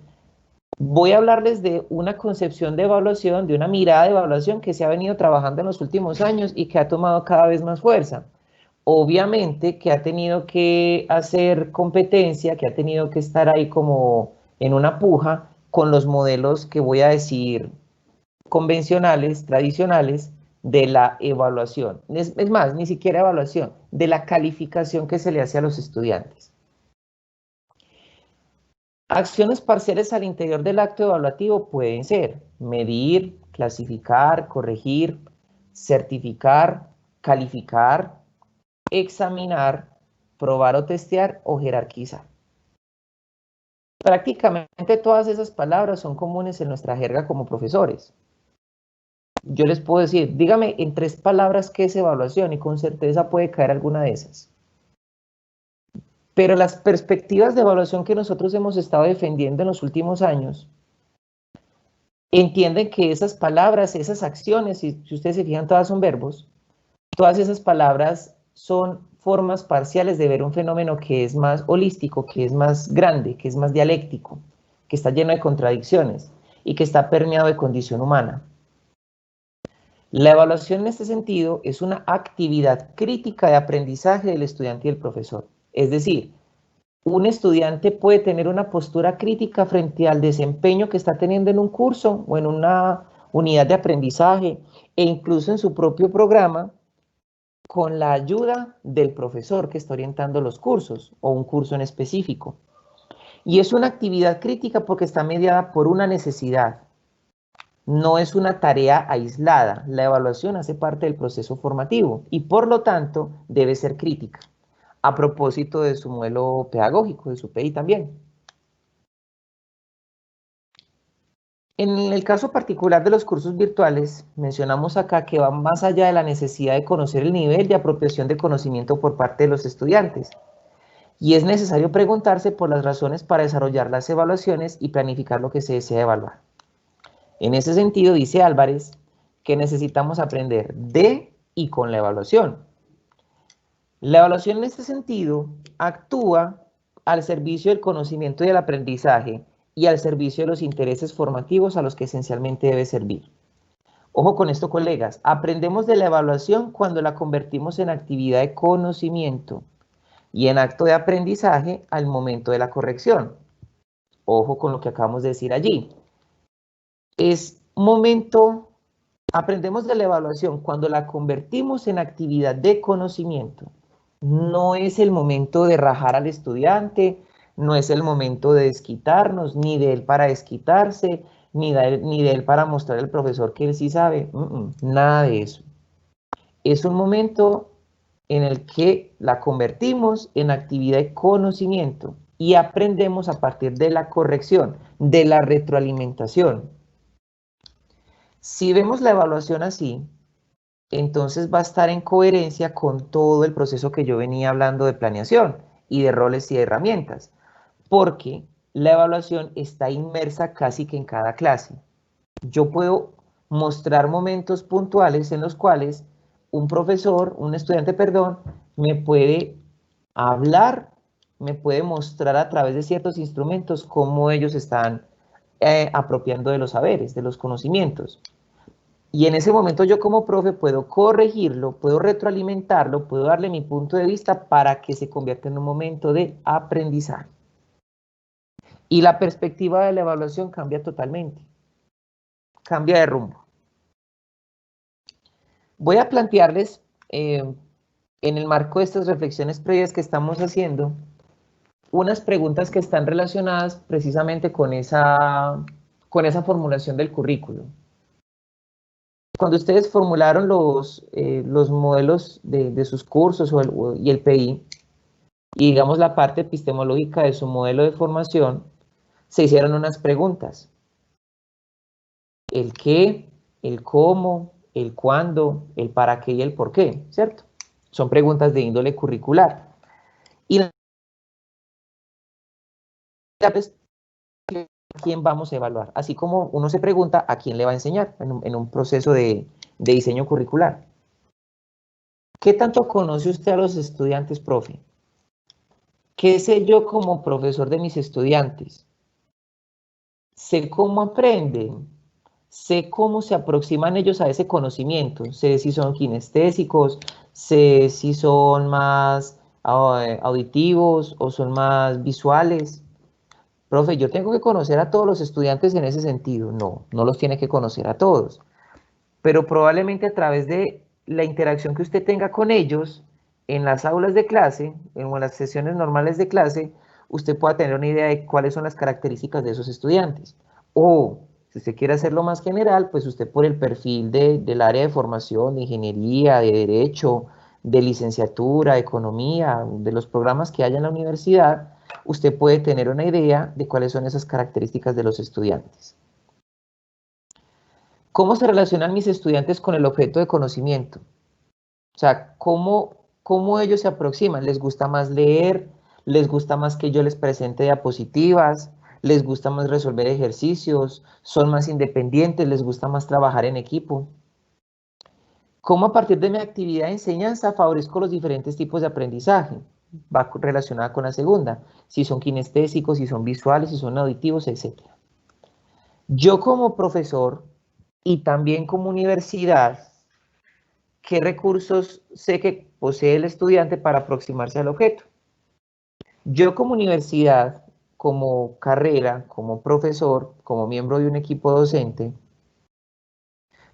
voy a hablarles de una concepción de evaluación, de una mirada de evaluación que se ha venido trabajando en los últimos años y que ha tomado cada vez más fuerza. Obviamente que ha tenido que hacer competencia, que ha tenido que estar ahí como en una puja con los modelos que voy a decir convencionales, tradicionales, de la evaluación. Es más, ni siquiera evaluación, de la calificación que se le hace a los estudiantes. Acciones parciales al interior del acto evaluativo pueden ser medir, clasificar, corregir, certificar, calificar, examinar, probar o testear o jerarquizar. Prácticamente todas esas palabras son comunes en nuestra jerga como profesores. Yo les puedo decir, dígame en 3 palabras qué es evaluación y con certeza puede caer alguna de esas. Pero las perspectivas de evaluación que nosotros hemos estado defendiendo en los últimos años entienden que esas palabras, esas acciones, si ustedes se fijan, todas son verbos, todas esas palabras son formas parciales de ver un fenómeno que es más holístico, que es más grande, que es más dialéctico, que está lleno de contradicciones y que está permeado de condición humana. La evaluación en este sentido es una actividad crítica de aprendizaje del estudiante y el profesor. Es decir, un estudiante puede tener una postura crítica frente al desempeño que está teniendo en un curso o en una unidad de aprendizaje e incluso en su propio programa con la ayuda del profesor que está orientando los cursos o un curso en específico. Y es una actividad crítica porque está mediada por una necesidad. No es una tarea aislada. La evaluación hace parte del proceso formativo y por lo tanto debe ser crítica. A propósito de su modelo pedagógico, de su PI también. En el caso particular de los cursos virtuales, mencionamos acá que van más allá de la necesidad de conocer el nivel de apropiación de conocimiento por parte de los estudiantes. Y es necesario preguntarse por las razones para desarrollar las evaluaciones y planificar lo que se desea evaluar. En ese sentido, dice Álvarez, que necesitamos aprender de y con la evaluación. La evaluación en este sentido actúa al servicio del conocimiento y del aprendizaje y al servicio de los intereses formativos a los que esencialmente debe servir. Ojo con esto, colegas, aprendemos de la evaluación cuando la convertimos en actividad de conocimiento y en acto de aprendizaje al momento de la corrección. Ojo con lo que acabamos de decir allí. Es momento, aprendemos de la evaluación cuando la convertimos en actividad de conocimiento. No es el momento de rajar al estudiante, no es el momento de desquitarnos, ni de él para desquitarse, ni de él para mostrar al profesor que él sí sabe. Nada de eso. Es un momento en el que la convertimos en actividad de conocimiento y aprendemos a partir de la corrección, de la retroalimentación. Si vemos la evaluación así, entonces va a estar en coherencia con todo el proceso que yo venía hablando de planeación y de roles y de herramientas, porque la evaluación está inmersa casi que en cada clase. Yo puedo mostrar momentos puntuales en los cuales un profesor, un estudiante, perdón, me puede hablar, me puede mostrar a través de ciertos instrumentos cómo ellos están apropiando de los saberes, de los conocimientos. Y en ese momento yo como profe puedo corregirlo, puedo retroalimentarlo, puedo darle mi punto de vista para que se convierta en un momento de aprendizaje. Y la perspectiva de la evaluación cambia totalmente, cambia de rumbo. Voy a plantearles, en el marco de estas reflexiones previas que estamos haciendo, unas preguntas que están relacionadas precisamente con esa formulación del currículo. Cuando ustedes formularon los modelos de sus cursos y el PI, y digamos la parte epistemológica de su modelo de formación, se hicieron unas preguntas. El qué, el cómo, el cuándo, el para qué y el por qué, ¿cierto? Son preguntas de índole curricular. Y la es a quién vamos a evaluar, así como uno se pregunta a quién le va a enseñar en un proceso de diseño curricular. ¿Qué tanto conoce usted a los estudiantes, profe? ¿Qué sé yo como profesor de mis estudiantes? Sé cómo aprenden, sé cómo se aproximan ellos a ese conocimiento, sé si son kinestésicos, sé si son más auditivos o son más visuales. Profe, yo tengo que conocer a todos los estudiantes en ese sentido. No, no los tiene que conocer a todos. Pero probablemente a través de la interacción que usted tenga con ellos en las aulas de clase, en las sesiones normales de clase, usted pueda tener una idea de cuáles son las características de esos estudiantes. O, si usted quiere hacerlo más general, pues usted por el perfil del área de formación, de ingeniería, de derecho, de licenciatura, de economía, de los programas que haya en la universidad, usted puede tener una idea de cuáles son esas características de los estudiantes. ¿Cómo se relacionan mis estudiantes con el objeto de conocimiento? O sea, ¿cómo ellos se aproximan? ¿Les gusta más leer? ¿Les gusta más que yo les presente diapositivas? ¿Les gusta más resolver ejercicios? ¿Son más independientes? ¿Les gusta más trabajar en equipo? ¿Cómo a partir de mi actividad de enseñanza favorezco los diferentes tipos de aprendizaje? Va relacionada con la segunda. Si son kinestésicos, si son visuales, si son auditivos, etc. Yo como profesor y también como universidad, ¿qué recursos sé que posee el estudiante para aproximarse al objeto? Yo como universidad, como carrera, como profesor, como miembro de un equipo docente,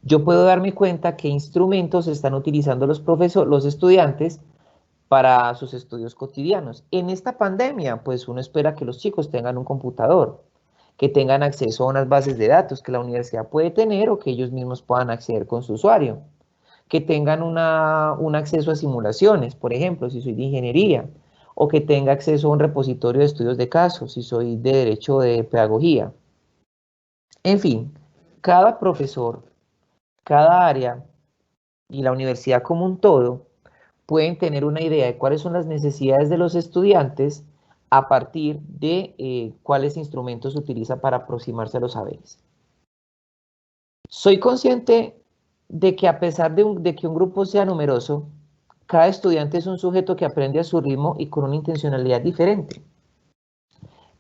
yo puedo darme cuenta qué instrumentos están utilizando los estudiantes para sus estudios cotidianos. En esta pandemia, pues uno espera que los chicos tengan un computador, que tengan acceso a unas bases de datos que la universidad puede tener o que ellos mismos puedan acceder con su usuario, que tengan un acceso a simulaciones, por ejemplo, si soy de ingeniería, o que tenga acceso a un repositorio de estudios de caso, si soy de derecho o de pedagogía. En fin, cada profesor, cada área y la universidad como un todo pueden tener una idea de cuáles son las necesidades de los estudiantes a partir de cuáles instrumentos se utiliza para aproximarse a los saberes. Soy consciente de que a pesar de que un grupo sea numeroso, cada estudiante es un sujeto que aprende a su ritmo y con una intencionalidad diferente.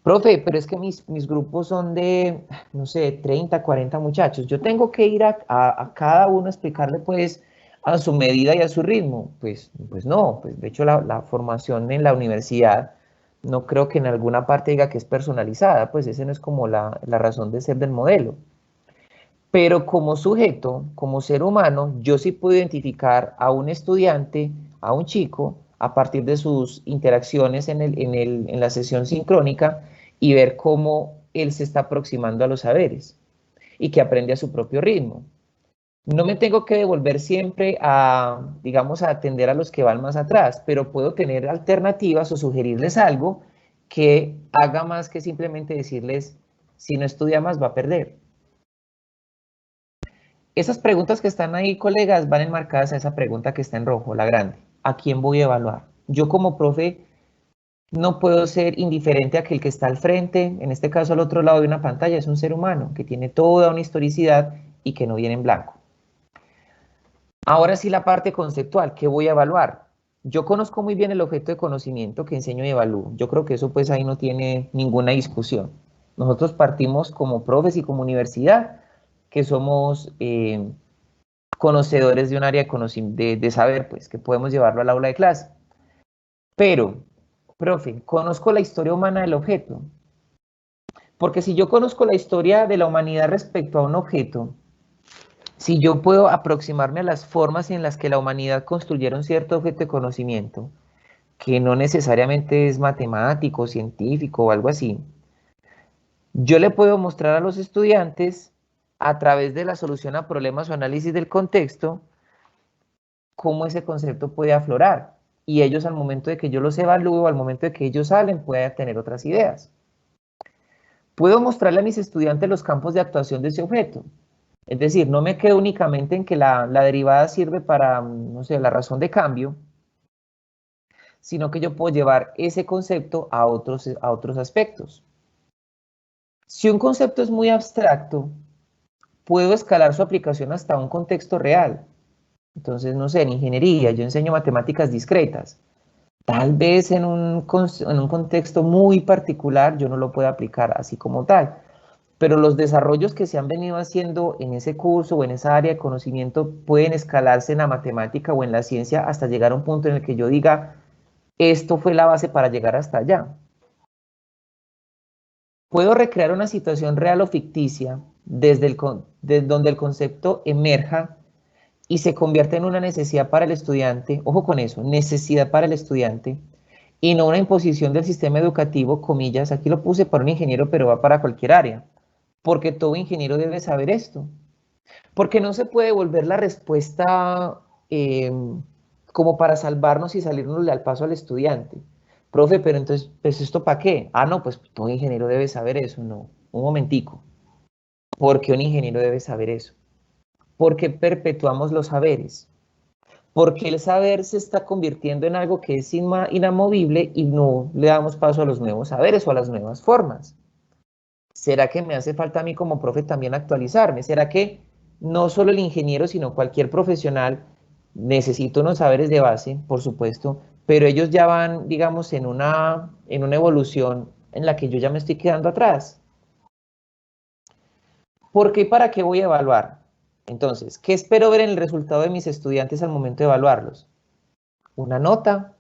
Profe, pero es que mis grupos son de, no sé, 30, 40 muchachos. Yo tengo que ir a cada uno a explicarle pues a su medida y a su ritmo. Pues no, pues de hecho la formación en la universidad no creo que en alguna parte diga que es personalizada, pues ese no es como la razón de ser del modelo. Pero como sujeto, como ser humano, yo sí puedo identificar a un estudiante, a un chico, a partir de sus interacciones en la sesión sincrónica y ver cómo él se está aproximando a los saberes y que aprende a su propio ritmo. No me tengo que devolver siempre a, digamos, a atender a los que van más atrás, pero puedo tener alternativas o sugerirles algo que haga más que simplemente decirles, si no estudia más va a perder. Esas preguntas que están ahí, colegas, van enmarcadas a esa pregunta que está en rojo, la grande. ¿A quién voy a evaluar? Yo como profe no puedo ser indiferente a que el que está al frente, en este caso al otro lado de una pantalla, es un ser humano que tiene toda una historicidad y que no viene en blanco. Ahora sí la parte conceptual, ¿qué voy a evaluar? Yo conozco muy bien el objeto de conocimiento que enseño y evalúo. Yo creo que eso pues ahí no tiene ninguna discusión. Nosotros partimos como profes y como universidad, que somos conocedores de un área de saber, pues, que podemos llevarlo al aula de clase. Pero, profe, conozco la historia humana del objeto. Porque si yo conozco la historia de la humanidad respecto a un objeto, si yo puedo aproximarme a las formas en las que la humanidad construyeron cierto objeto de conocimiento, que no necesariamente es matemático, científico o algo así, yo le puedo mostrar a los estudiantes, a través de la solución a problemas o análisis del contexto, cómo ese concepto puede aflorar. Y ellos al momento de que yo los evalúo, al momento de que ellos salen, pueden tener otras ideas. Puedo mostrarle a mis estudiantes los campos de actuación de ese objeto. Es decir, no me quedo únicamente en que la derivada sirve para, no sé, la razón de cambio, sino que yo puedo llevar ese concepto a otros aspectos. Si un concepto es muy abstracto, puedo escalar su aplicación hasta un contexto real. Entonces, no sé, en ingeniería yo enseño matemáticas discretas. Tal vez en un contexto muy particular yo no lo pueda aplicar así como tal, pero los desarrollos que se han venido haciendo en ese curso o en esa área de conocimiento pueden escalarse en la matemática o en la ciencia hasta llegar a un punto en el que yo diga, esto fue la base para llegar hasta allá. Puedo recrear una situación real o ficticia desde donde el concepto emerja y se convierte en una necesidad para el estudiante, ojo con eso, necesidad para el estudiante, y no una imposición del sistema educativo, comillas, aquí lo puse para un ingeniero, pero va para cualquier área, porque todo ingeniero debe saber esto, porque no se puede volver la respuesta como para salvarnos y salirnos al paso al estudiante. Profe, pero entonces, pues ¿esto para qué? Ah, no, pues todo ingeniero debe saber eso. No, un momentico. ¿Por qué un ingeniero debe saber eso? Porque perpetuamos los saberes. Porque el saber se está convirtiendo en algo que es inamovible y no le damos paso a los nuevos saberes o a las nuevas formas. ¿Será que me hace falta a mí como profe también actualizarme? ¿Será que no solo el ingeniero, sino cualquier profesional necesita unos saberes de base, por supuesto, pero ellos ya van, digamos, en una evolución en la que yo ya me estoy quedando atrás? ¿Por qué y para qué voy a evaluar? Entonces, ¿qué espero ver en el resultado de mis estudiantes al momento de evaluarlos? Una nota,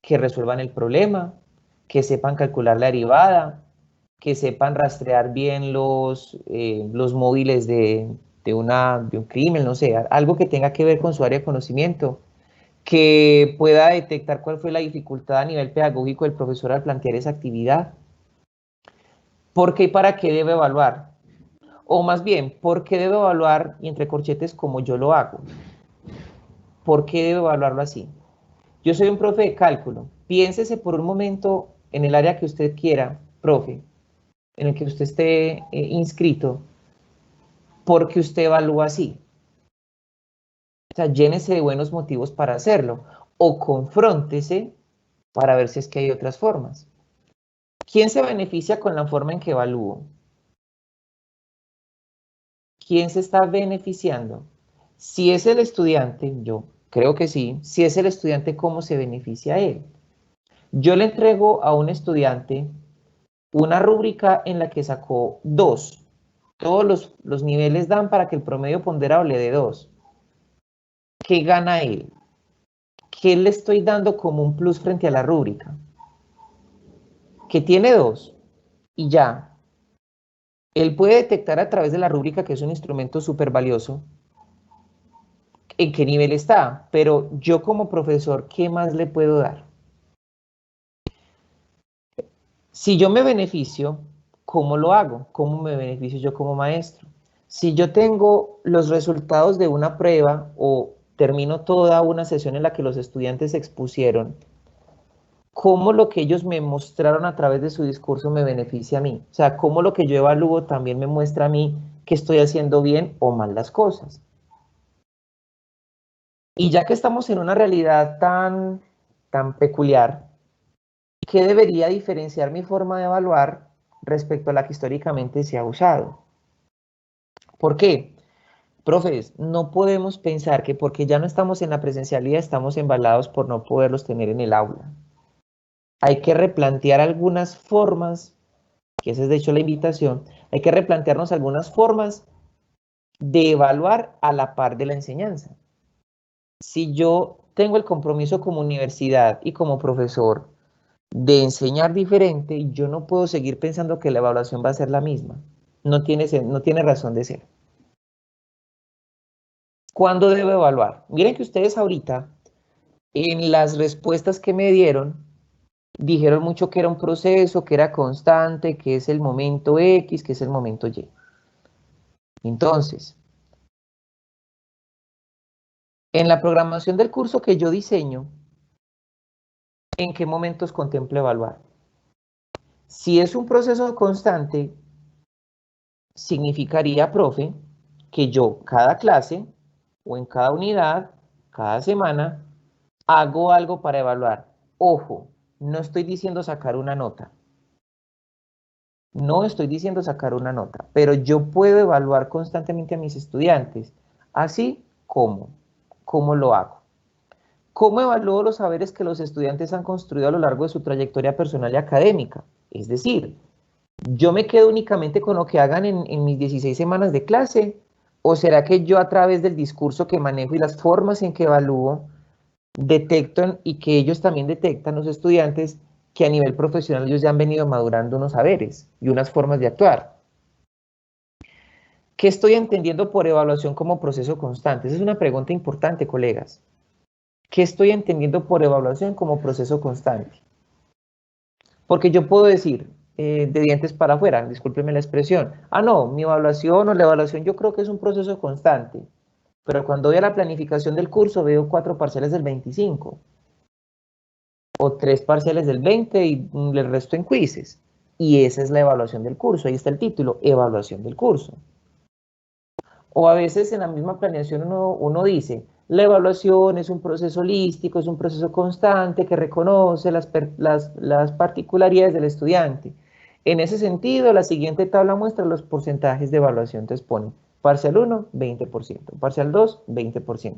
que resuelvan el problema, que sepan calcular la derivada, que sepan rastrear bien los móviles de un crimen, no sé, algo que tenga que ver con su área de conocimiento, que pueda detectar cuál fue la dificultad a nivel pedagógico del profesor al plantear esa actividad. ¿Por qué y para qué debe evaluar? O más bien, ¿por qué debe evaluar y entre corchetes como yo lo hago? ¿Por qué debe evaluarlo así? Yo soy un profe de cálculo. Piénsese por un momento en el área que usted quiera, profe, en el que usted esté inscrito, porque usted evalúa así. O sea, llénese de buenos motivos para hacerlo o confróntese para ver si es que hay otras formas. ¿Quién se beneficia con la forma en que evalúo? ¿Quién se está beneficiando? Si es el estudiante, yo creo que sí. Si es el estudiante, ¿cómo se beneficia él? Yo le entrego a un estudiante una rúbrica en la que sacó 2. Todos los niveles dan para que el promedio ponderado le dé 2. ¿Qué gana él? ¿Qué le estoy dando como un plus frente a la rúbrica? Que tiene 2 y ya. Él puede detectar a través de la rúbrica, que es un instrumento súper valioso, en qué nivel está, pero yo como profesor, ¿qué más le puedo dar? Si yo me beneficio, ¿cómo lo hago? ¿Cómo me beneficio yo como maestro? Si yo tengo los resultados de una prueba o termino toda una sesión en la que los estudiantes expusieron, ¿cómo lo que ellos me mostraron a través de su discurso me beneficia a mí? O sea, ¿cómo lo que yo evalúo también me muestra a mí que estoy haciendo bien o mal las cosas? Y ya que estamos en una realidad tan peculiar, ¿qué debería diferenciar mi forma de evaluar respecto a la que históricamente se ha usado? ¿Por qué? Profes, no podemos pensar que porque ya no estamos en la presencialidad estamos embalados por no poderlos tener en el aula. Hay que replantear algunas formas, que esa es de hecho la invitación, hay que replantearnos algunas formas de evaluar a la par de la enseñanza. Si yo tengo el compromiso como universidad y como profesor de enseñar diferente, yo no puedo seguir pensando que la evaluación va a ser la misma. No tiene razón de ser. ¿Cuándo debo evaluar? Miren que ustedes ahorita, en las respuestas que me dieron, dijeron mucho que era un proceso, que era constante, que es el momento X, que es el momento Y. Entonces, en la programación del curso que yo diseño, ¿en qué momentos contemplo evaluar? Si es un proceso constante, significaría, profe, que yo cada clase o en cada unidad, cada semana, hago algo para evaluar. Ojo, no estoy diciendo sacar una nota. No estoy diciendo sacar una nota, pero yo puedo evaluar constantemente a mis estudiantes. Así como, ¿cómo lo hago? ¿Cómo evalúo los saberes que los estudiantes han construido a lo largo de su trayectoria personal y académica? Es decir, ¿yo me quedo únicamente con lo que hagan en mis 16 semanas de clase? ¿O será que yo a través del discurso que manejo y las formas en que evalúo, detectan y que ellos también detectan, los estudiantes, que a nivel profesional ellos ya han venido madurando unos saberes y unas formas de actuar? ¿Qué estoy entendiendo por evaluación como proceso constante? Esa es una pregunta importante, colegas. ¿Qué estoy entendiendo por evaluación como proceso constante? Porque yo puedo decir, de dientes para afuera, discúlpeme la expresión, ah, no, mi evaluación o la evaluación yo creo que es un proceso constante, pero cuando voy a la planificación del curso veo 4 parciales del 25. o 3 parciales del 20 y el resto en quizzes. Y esa es la evaluación del curso, ahí está el título, evaluación del curso. O a veces en la misma planeación uno dice, la evaluación es un proceso holístico, es un proceso constante que reconoce las particularidades del estudiante. En ese sentido, la siguiente tabla muestra los porcentajes de evaluación. Entonces pone parcial 1, 20%, parcial 2, 20%,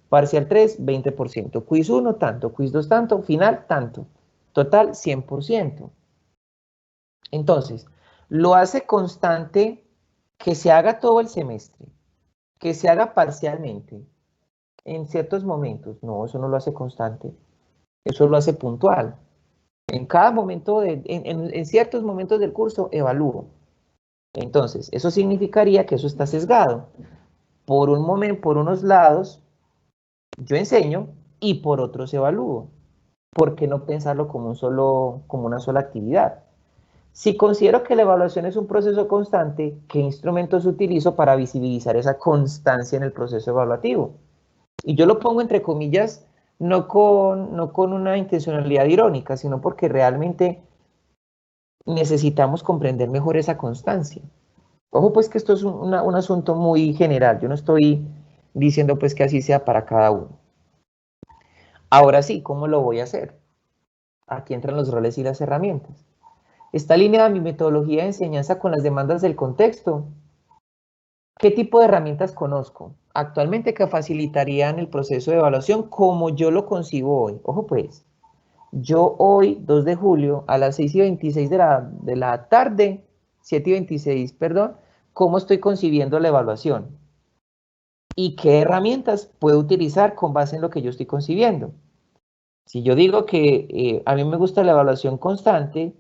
parcial 3, 20%, quiz 1 tanto, quiz 2 tanto, final tanto, total 100%. Entonces, lo hace constante que se haga todo el semestre, que se haga parcialmente, en ciertos momentos. No, eso no lo hace constante, eso lo hace puntual. En cada momento, en ciertos momentos del curso, evalúo. Entonces, eso significaría que eso está sesgado. Por un momento, por unos lados, yo enseño y por otros evalúo. ¿Por qué no pensarlo como una sola actividad? Si considero que la evaluación es un proceso constante, ¿qué instrumentos utilizo para visibilizar esa constancia en el proceso evaluativo? Y yo lo pongo entre comillas, no con una intencionalidad irónica, sino porque realmente necesitamos comprender mejor esa constancia. Ojo pues que esto es un asunto muy general, yo no estoy diciendo pues que así sea para cada uno. Ahora sí, ¿cómo lo voy a hacer? Aquí entran los roles y las herramientas. ¿Está alineada mi metodología de enseñanza con las demandas del contexto? ¿Qué tipo de herramientas conozco actualmente que facilitarían el proceso de evaluación como yo lo concibo hoy? Ojo pues, yo hoy, 2 de julio, a las 6:26 de la tarde, 7:26, perdón, ¿cómo estoy concibiendo la evaluación? ¿Y qué herramientas puedo utilizar con base en lo que yo estoy concibiendo? Si yo digo que a mí me gusta la evaluación constante,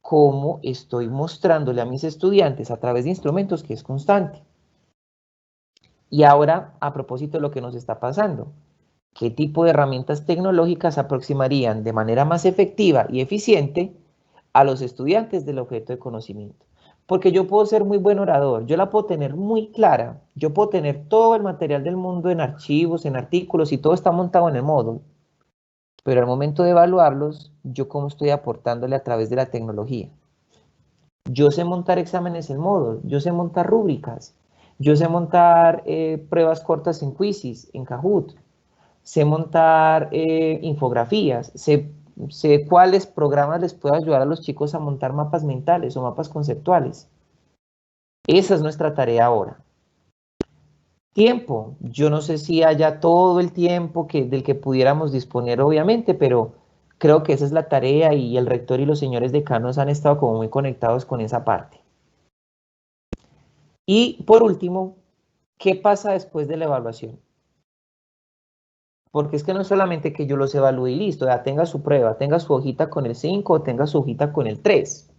¿cómo estoy mostrándole a mis estudiantes a través de instrumentos que es constante? Y ahora, a propósito de lo que nos está pasando, ¿qué tipo de herramientas tecnológicas aproximarían de manera más efectiva y eficiente a los estudiantes del objeto de conocimiento? Porque yo puedo ser muy buen orador, yo la puedo tener muy clara, yo puedo tener todo el material del mundo en archivos, en artículos y todo está montado en el módulo, pero al momento de evaluarlos, ¿yo cómo estoy aportándole a través de la tecnología? Yo sé montar exámenes en Moodle, yo sé montar rúbricas, yo sé montar pruebas cortas en Quizzes, en Kahoot, sé montar infografías, sé cuáles programas les puedo ayudar a los chicos a montar mapas mentales o mapas conceptuales. Esa es nuestra tarea ahora. Tiempo, yo no sé si haya todo el tiempo del que pudiéramos disponer, obviamente, pero creo que esa es la tarea y el rector y los señores decanos han estado como muy conectados con esa parte. Y por último, ¿qué pasa después de la evaluación? Porque es que no es solamente que yo los evalúe y listo, ya tenga su prueba, tenga su hojita con el 5 o tenga su hojita con el 3.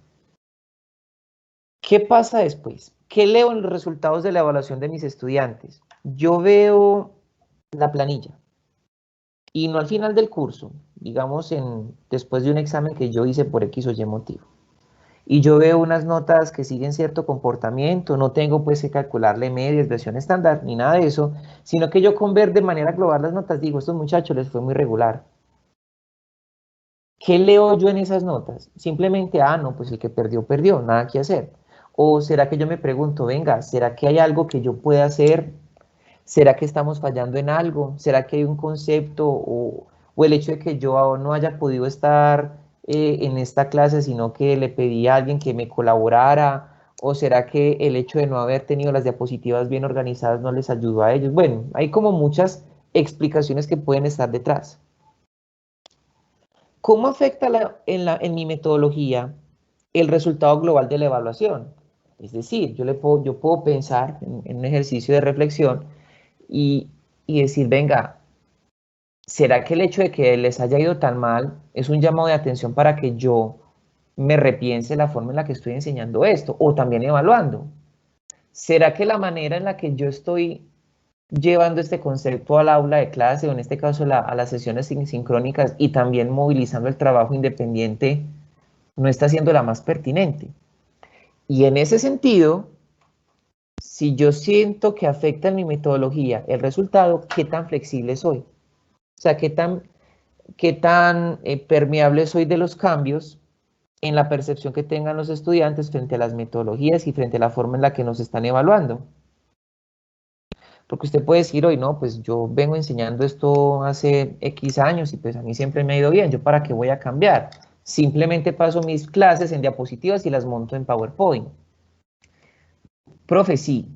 ¿Qué pasa después? ¿Qué leo en los resultados de la evaluación de mis estudiantes? Yo veo la planilla y no al final del curso, digamos después de un examen que yo hice por X o Y motivo. Y yo veo unas notas que siguen cierto comportamiento, no tengo pues que calcularle media, desviación estándar, ni nada de eso, sino que yo con ver de manera global las notas digo, estos muchachos les fue muy regular. ¿Qué leo yo en esas notas? Simplemente, no, pues el que perdió, perdió, nada que hacer. O será que yo me pregunto, venga, ¿será que hay algo que yo pueda hacer? ¿Será que estamos fallando en algo? ¿Será que hay un concepto o el hecho de que yo no haya podido estar en esta clase, sino que le pedí a alguien que me colaborara? ¿O será que el hecho de no haber tenido las diapositivas bien organizadas no les ayudó a ellos? Bueno, hay como muchas explicaciones que pueden estar detrás. ¿Cómo afecta en mi metodología el resultado global de la evaluación? Es decir, yo puedo pensar en un ejercicio de reflexión y, y decir, venga, ¿será que el hecho de que les haya ido tan mal es un llamado de atención para que yo me repiense la forma en la que estoy enseñando esto o también evaluando? ¿Será que la manera en la que yo estoy llevando este concepto al aula de clase o en este caso a las sesiones sincrónicas y también movilizando el trabajo independiente no está siendo la más pertinente? Y en ese sentido, si yo siento que afecta en mi metodología el resultado, ¿qué tan flexible soy? O sea, ¿qué tan qué tan permeable soy de los cambios en la percepción que tengan los estudiantes frente a las metodologías y frente a la forma en la que nos están evaluando. Porque usted puede decir hoy, no, pues yo vengo enseñando esto hace X años y pues a mí siempre me ha ido bien, ¿yo para qué voy a cambiar? Simplemente paso mis clases en diapositivas y las monto en PowerPoint. Profe, sí,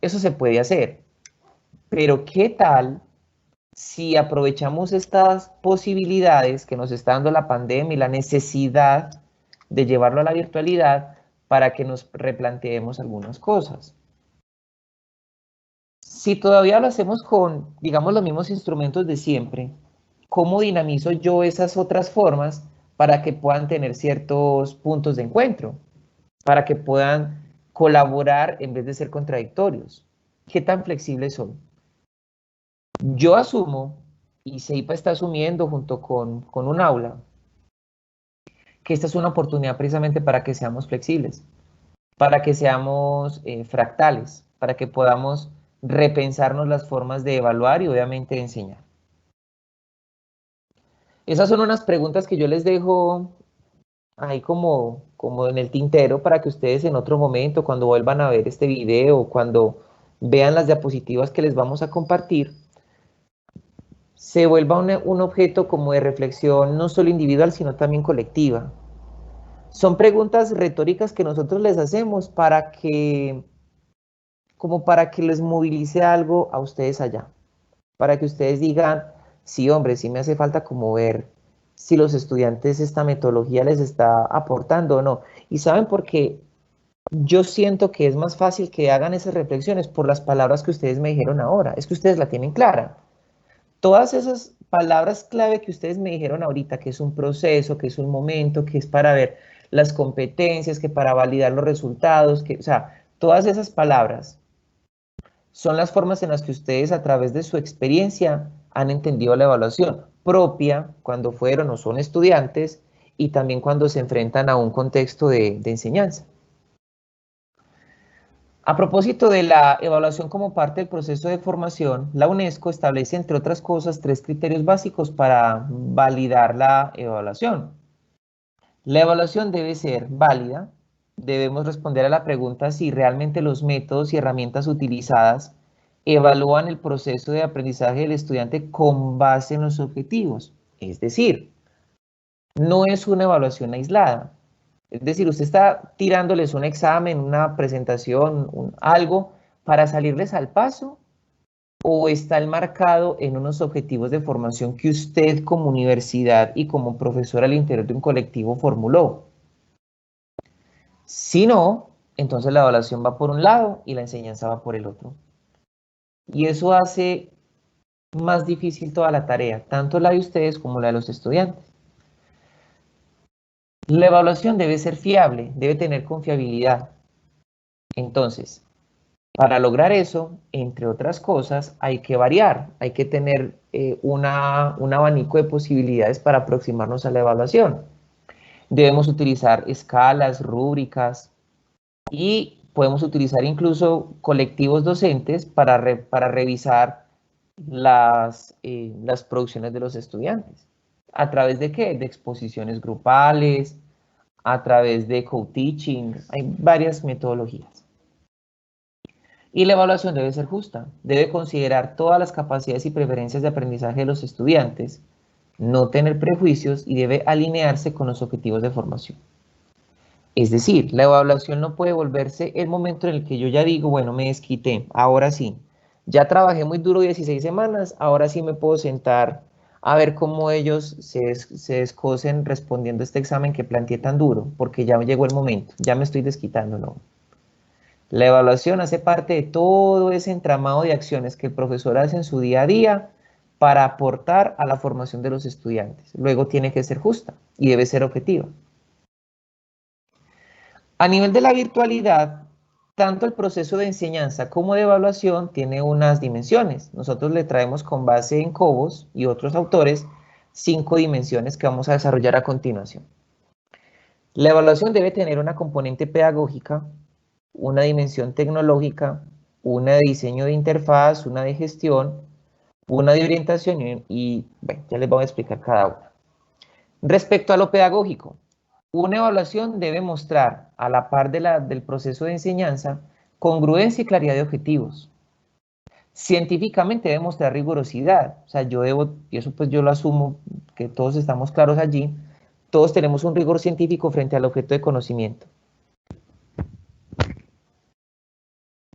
eso se puede hacer, pero ¿qué tal si aprovechamos estas posibilidades que nos está dando la pandemia y la necesidad de llevarlo a la virtualidad para que nos replanteemos algunas cosas? Si todavía lo hacemos con, digamos, los mismos instrumentos de siempre, ¿cómo dinamizo yo esas otras formas para que puedan tener ciertos puntos de encuentro? Para que puedan colaborar en vez de ser contradictorios. ¿Qué tan flexibles son? Yo asumo, y CEIPA está asumiendo junto con un aula, que esta es una oportunidad precisamente para que seamos flexibles, para que seamos fractales, para que podamos repensarnos las formas de evaluar y obviamente de enseñar. Esas son unas preguntas que yo les dejo ahí como en el tintero para que ustedes en otro momento, cuando vuelvan a ver este video, cuando vean las diapositivas que les vamos a compartir, se vuelva un objeto como de reflexión no solo individual, sino también colectiva. Son preguntas retóricas que nosotros les hacemos como para que les movilice algo a ustedes allá, para que ustedes digan, sí, hombre, sí me hace falta como ver si los estudiantes esta metodología les está aportando o no. Y saben por qué yo siento que es más fácil que hagan esas reflexiones por las palabras que ustedes me dijeron ahora. Es que ustedes la tienen clara. Todas esas palabras clave que ustedes me dijeron ahorita, que es un proceso, que es un momento, que es para ver las competencias, que para validar los resultados, que, o sea, todas esas palabras son las formas en las que ustedes a través de su experiencia han entendido la evaluación propia cuando fueron o son estudiantes y también cuando se enfrentan a un contexto de enseñanza. A propósito de la evaluación como parte del proceso de formación, la UNESCO establece, entre otras cosas, 3 criterios básicos para validar la evaluación. La evaluación debe ser válida, debemos responder a la pregunta si realmente los métodos y herramientas utilizadas evalúan el proceso de aprendizaje del estudiante con base en los objetivos. Es decir, no es una evaluación aislada. Es decir, usted está tirándoles un examen, una presentación, algo para salirles al paso o está enmarcado en unos objetivos de formación que usted como universidad y como profesor al interior de un colectivo formuló. Si no, entonces la evaluación va por un lado y la enseñanza va por el otro. Y eso hace más difícil toda la tarea, tanto la de ustedes como la de los estudiantes. La evaluación debe ser fiable, debe tener confiabilidad. Entonces, para lograr eso, entre otras cosas, hay que variar, hay que tener un abanico de posibilidades para aproximarnos a la evaluación. Debemos utilizar escalas, rúbricas y podemos utilizar incluso colectivos docentes para revisar las producciones de los estudiantes. ¿A través de qué? De exposiciones grupales, a través de co-teaching, hay varias metodologías. Y la evaluación debe ser justa, debe considerar todas las capacidades y preferencias de aprendizaje de los estudiantes, no tener prejuicios y debe alinearse con los objetivos de formación. Es decir, la evaluación no puede volverse el momento en el que yo ya digo, bueno, me desquité, ahora sí, ya trabajé muy duro 16 semanas, ahora sí me puedo sentar a ver cómo ellos se descosen respondiendo a este examen que planteé tan duro, porque ya llegó el momento, ya me estoy desquitando, no. La evaluación hace parte de todo ese entramado de acciones que el profesor hace en su día a día para aportar a la formación de los estudiantes. Luego tiene que ser justa y debe ser objetiva. A nivel de la virtualidad, tanto el proceso de enseñanza como de evaluación tiene unas dimensiones. Nosotros le traemos con base en Cobos y otros autores 5 dimensiones que vamos a desarrollar a continuación. La evaluación debe tener una componente pedagógica, una dimensión tecnológica, una de diseño de interfaz, una de gestión, una de orientación y bueno, ya les voy a explicar cada una. Respecto a lo pedagógico, una evaluación debe mostrar, a la par del proceso de enseñanza, congruencia y claridad de objetivos. Científicamente debe mostrar rigurosidad, o sea, yo debo, y eso pues yo lo asumo, que todos estamos claros allí, todos tenemos un rigor científico frente al objeto de conocimiento.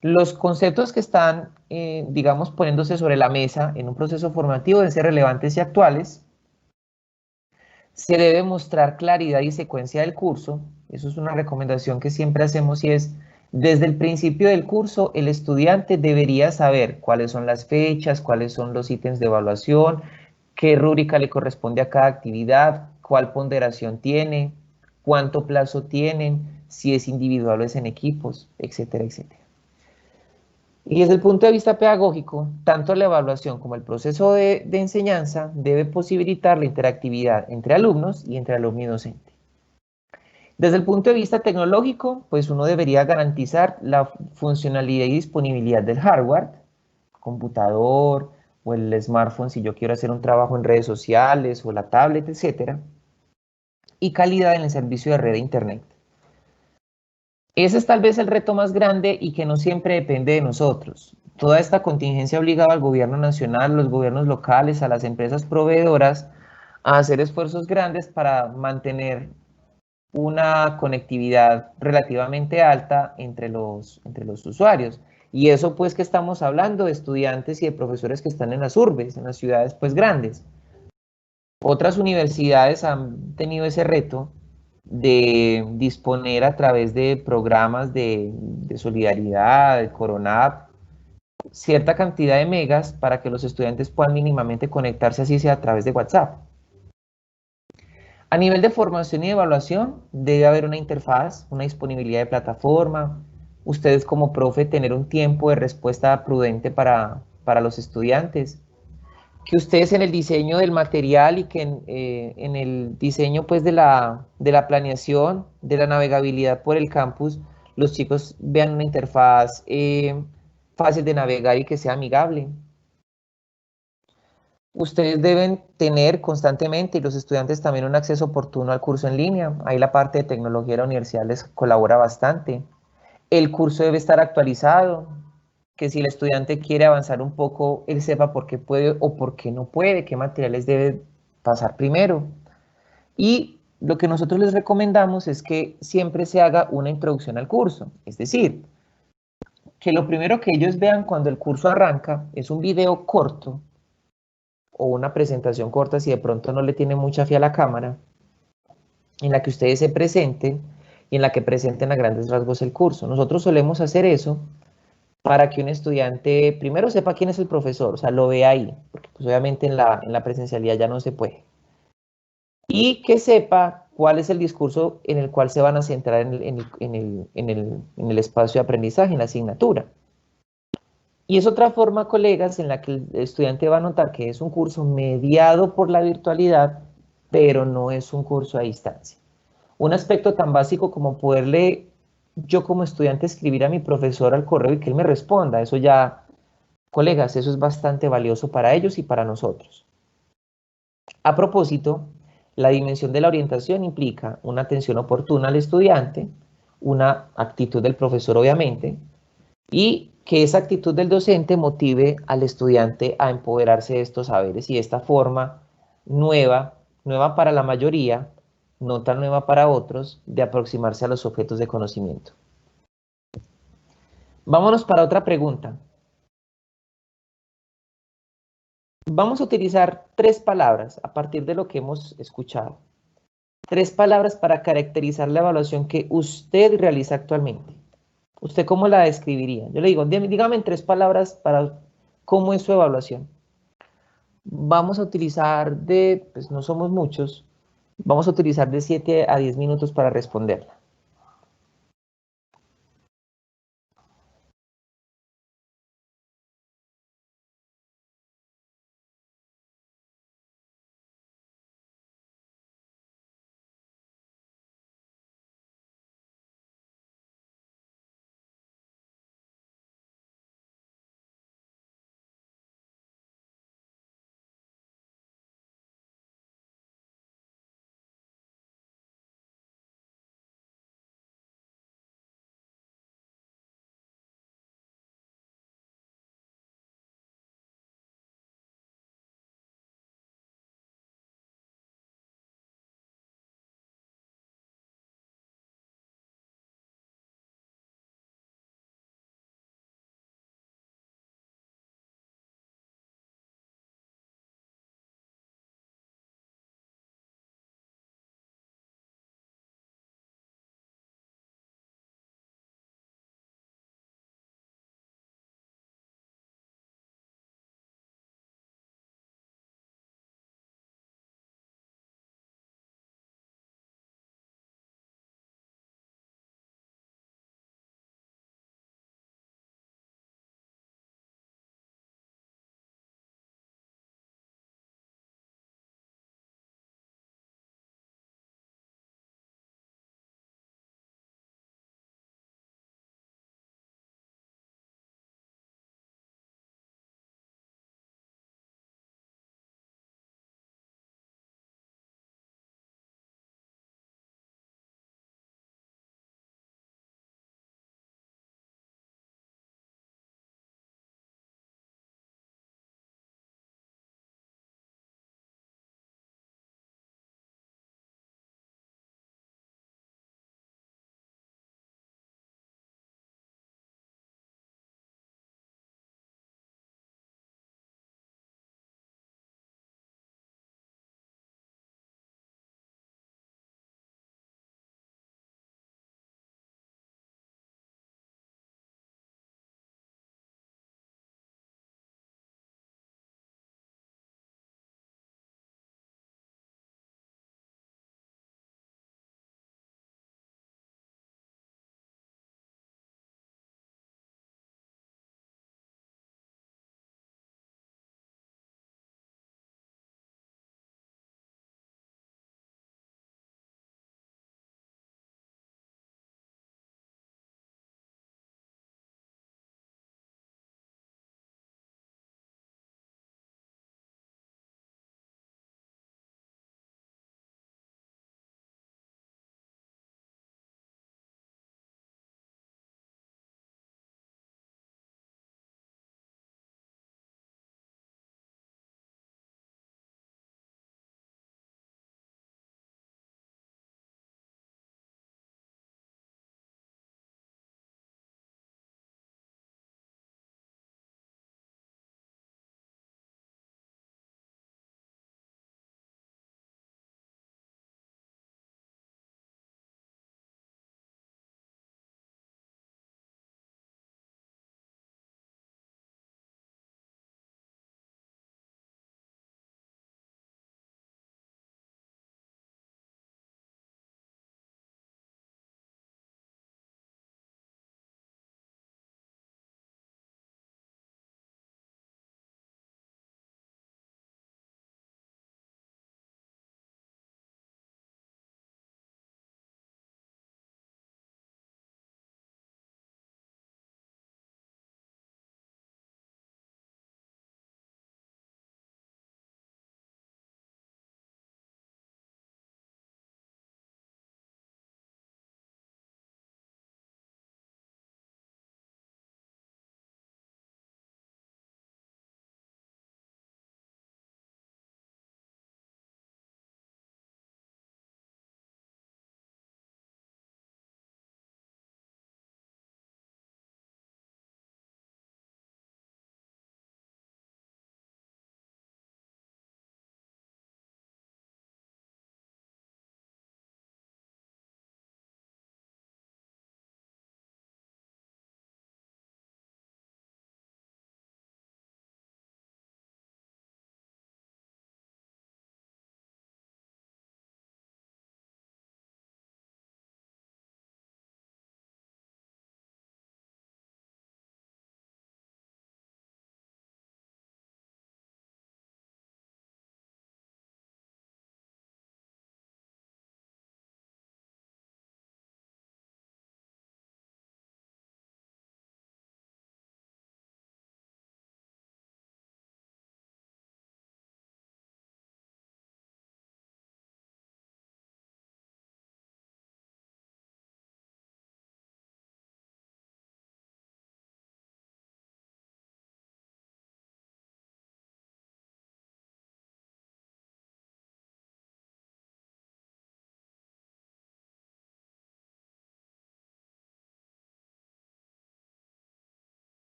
Los conceptos que están, digamos, poniéndose sobre la mesa en un proceso formativo deben ser relevantes y actuales. Se debe mostrar claridad y secuencia del curso. Eso es una recomendación que siempre hacemos y es, desde el principio del curso, el estudiante debería saber cuáles son las fechas, cuáles son los ítems de evaluación, qué rúbrica le corresponde a cada actividad, cuál ponderación tiene, cuánto plazo tienen, si es individual o es en equipos, etcétera, etcétera. Y desde el punto de vista pedagógico, tanto la evaluación como el proceso de enseñanza debe posibilitar la interactividad entre alumnos y entre alumno y docente. Desde el punto de vista tecnológico, pues uno debería garantizar la funcionalidad y disponibilidad del hardware, computador o el smartphone si yo quiero hacer un trabajo en redes sociales o la tablet, etcétera, y calidad en el servicio de red de internet. Ese es tal vez el reto más grande y que no siempre depende de nosotros. Toda esta contingencia ha obligado al gobierno nacional, los gobiernos locales, a las empresas proveedoras a hacer esfuerzos grandes para mantener una conectividad relativamente alta entre los usuarios. Y eso pues que estamos hablando de estudiantes y de profesores que están en las urbes, en las ciudades pues grandes. Otras universidades han tenido ese reto de disponer a través de programas de solidaridad, de Coronap, cierta cantidad de megas para que los estudiantes puedan mínimamente conectarse así sea a través de WhatsApp. A nivel de formación y evaluación, debe haber una interfaz, una disponibilidad de plataforma, ustedes como profe tener un tiempo de respuesta prudente para los estudiantes, que ustedes en el diseño del material y que en el diseño pues de la planeación, de la navegabilidad por el campus, los chicos vean una interfaz fácil de navegar y que sea amigable. Ustedes deben tener constantemente, y los estudiantes también, un acceso oportuno al curso en línea. Ahí la parte de tecnología de la universidad les colabora bastante. El curso debe estar actualizado, que si el estudiante quiere avanzar un poco, él sepa por qué puede o por qué no puede, qué materiales debe pasar primero. Y lo que nosotros les recomendamos es que siempre se haga una introducción al curso, es decir, que lo primero que ellos vean cuando el curso arranca es un video corto o una presentación corta si de pronto no le tiene mucha fe a la cámara, en la que ustedes se presenten y en la que presenten a grandes rasgos el curso. Nosotros solemos hacer eso para que un estudiante primero sepa quién es el profesor, o sea, lo ve ahí, porque pues obviamente en la presencialidad ya no se puede. Y que sepa cuál es el discurso en el cual se van a centrar en el espacio de aprendizaje, en la asignatura. Y es otra forma, colegas, en la que el estudiante va a notar que es un curso mediado por la virtualidad, pero no es un curso a distancia. Un aspecto tan básico como poderle yo como estudiante escribir a mi profesor al correo y que él me responda, eso ya, colegas, eso es bastante valioso para ellos y para nosotros. A propósito, la dimensión de la orientación implica una atención oportuna al estudiante, una actitud del profesor obviamente, y que esa actitud del docente motive al estudiante a empoderarse de estos saberes y de esta forma nueva, nueva para la mayoría, no tan nueva para otros, de aproximarse a los objetos de conocimiento. Vámonos para otra pregunta. Vamos a utilizar tres palabras a partir de lo que hemos escuchado. Tres palabras para caracterizar la evaluación que usted realiza actualmente. ¿Usted cómo la describiría? Yo le digo, dígame en tres palabras para cómo es su evaluación. Vamos a utilizar pues no somos muchos, vamos a utilizar de 7 a 10 minutos para responderla.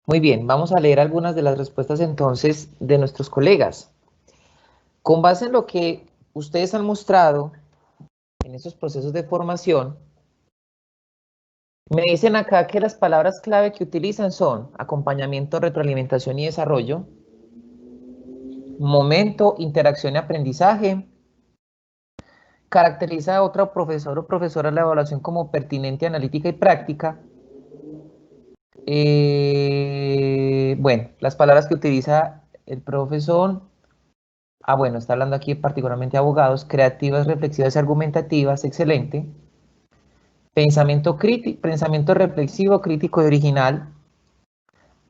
Muy bien, vamos a leer algunas de las respuestas entonces de nuestros colegas. Con base en lo que ustedes han mostrado en esos procesos de formación, me dicen acá que las palabras clave que utilizan son acompañamiento, retroalimentación y desarrollo, momento, interacción y aprendizaje, caracteriza a otro profesor o profesora la evaluación como pertinente, analítica y práctica. Bueno, las palabras que utiliza el profesor, bueno, está hablando aquí particularmente de abogados, creativas, reflexivas y argumentativas, excelente. Pensamiento crítico, pensamiento reflexivo, crítico y original.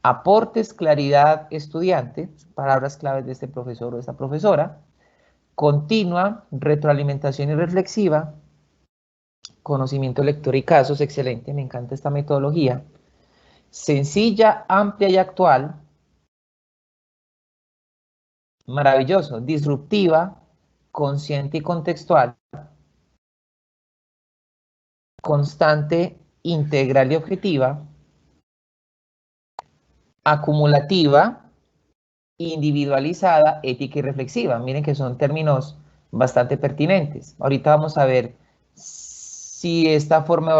Aportes, claridad, estudiante, palabras claves de este profesor o esta profesora. Continua, retroalimentación y reflexiva. Conocimiento, lectura y casos, excelente, me encanta esta metodología. Sencilla, amplia y actual. Maravilloso. Disruptiva, consciente y contextual. Constante, integral y objetiva. Acumulativa, individualizada, ética y reflexiva. Miren que son términos bastante pertinentes. Ahorita vamos a ver si esta forma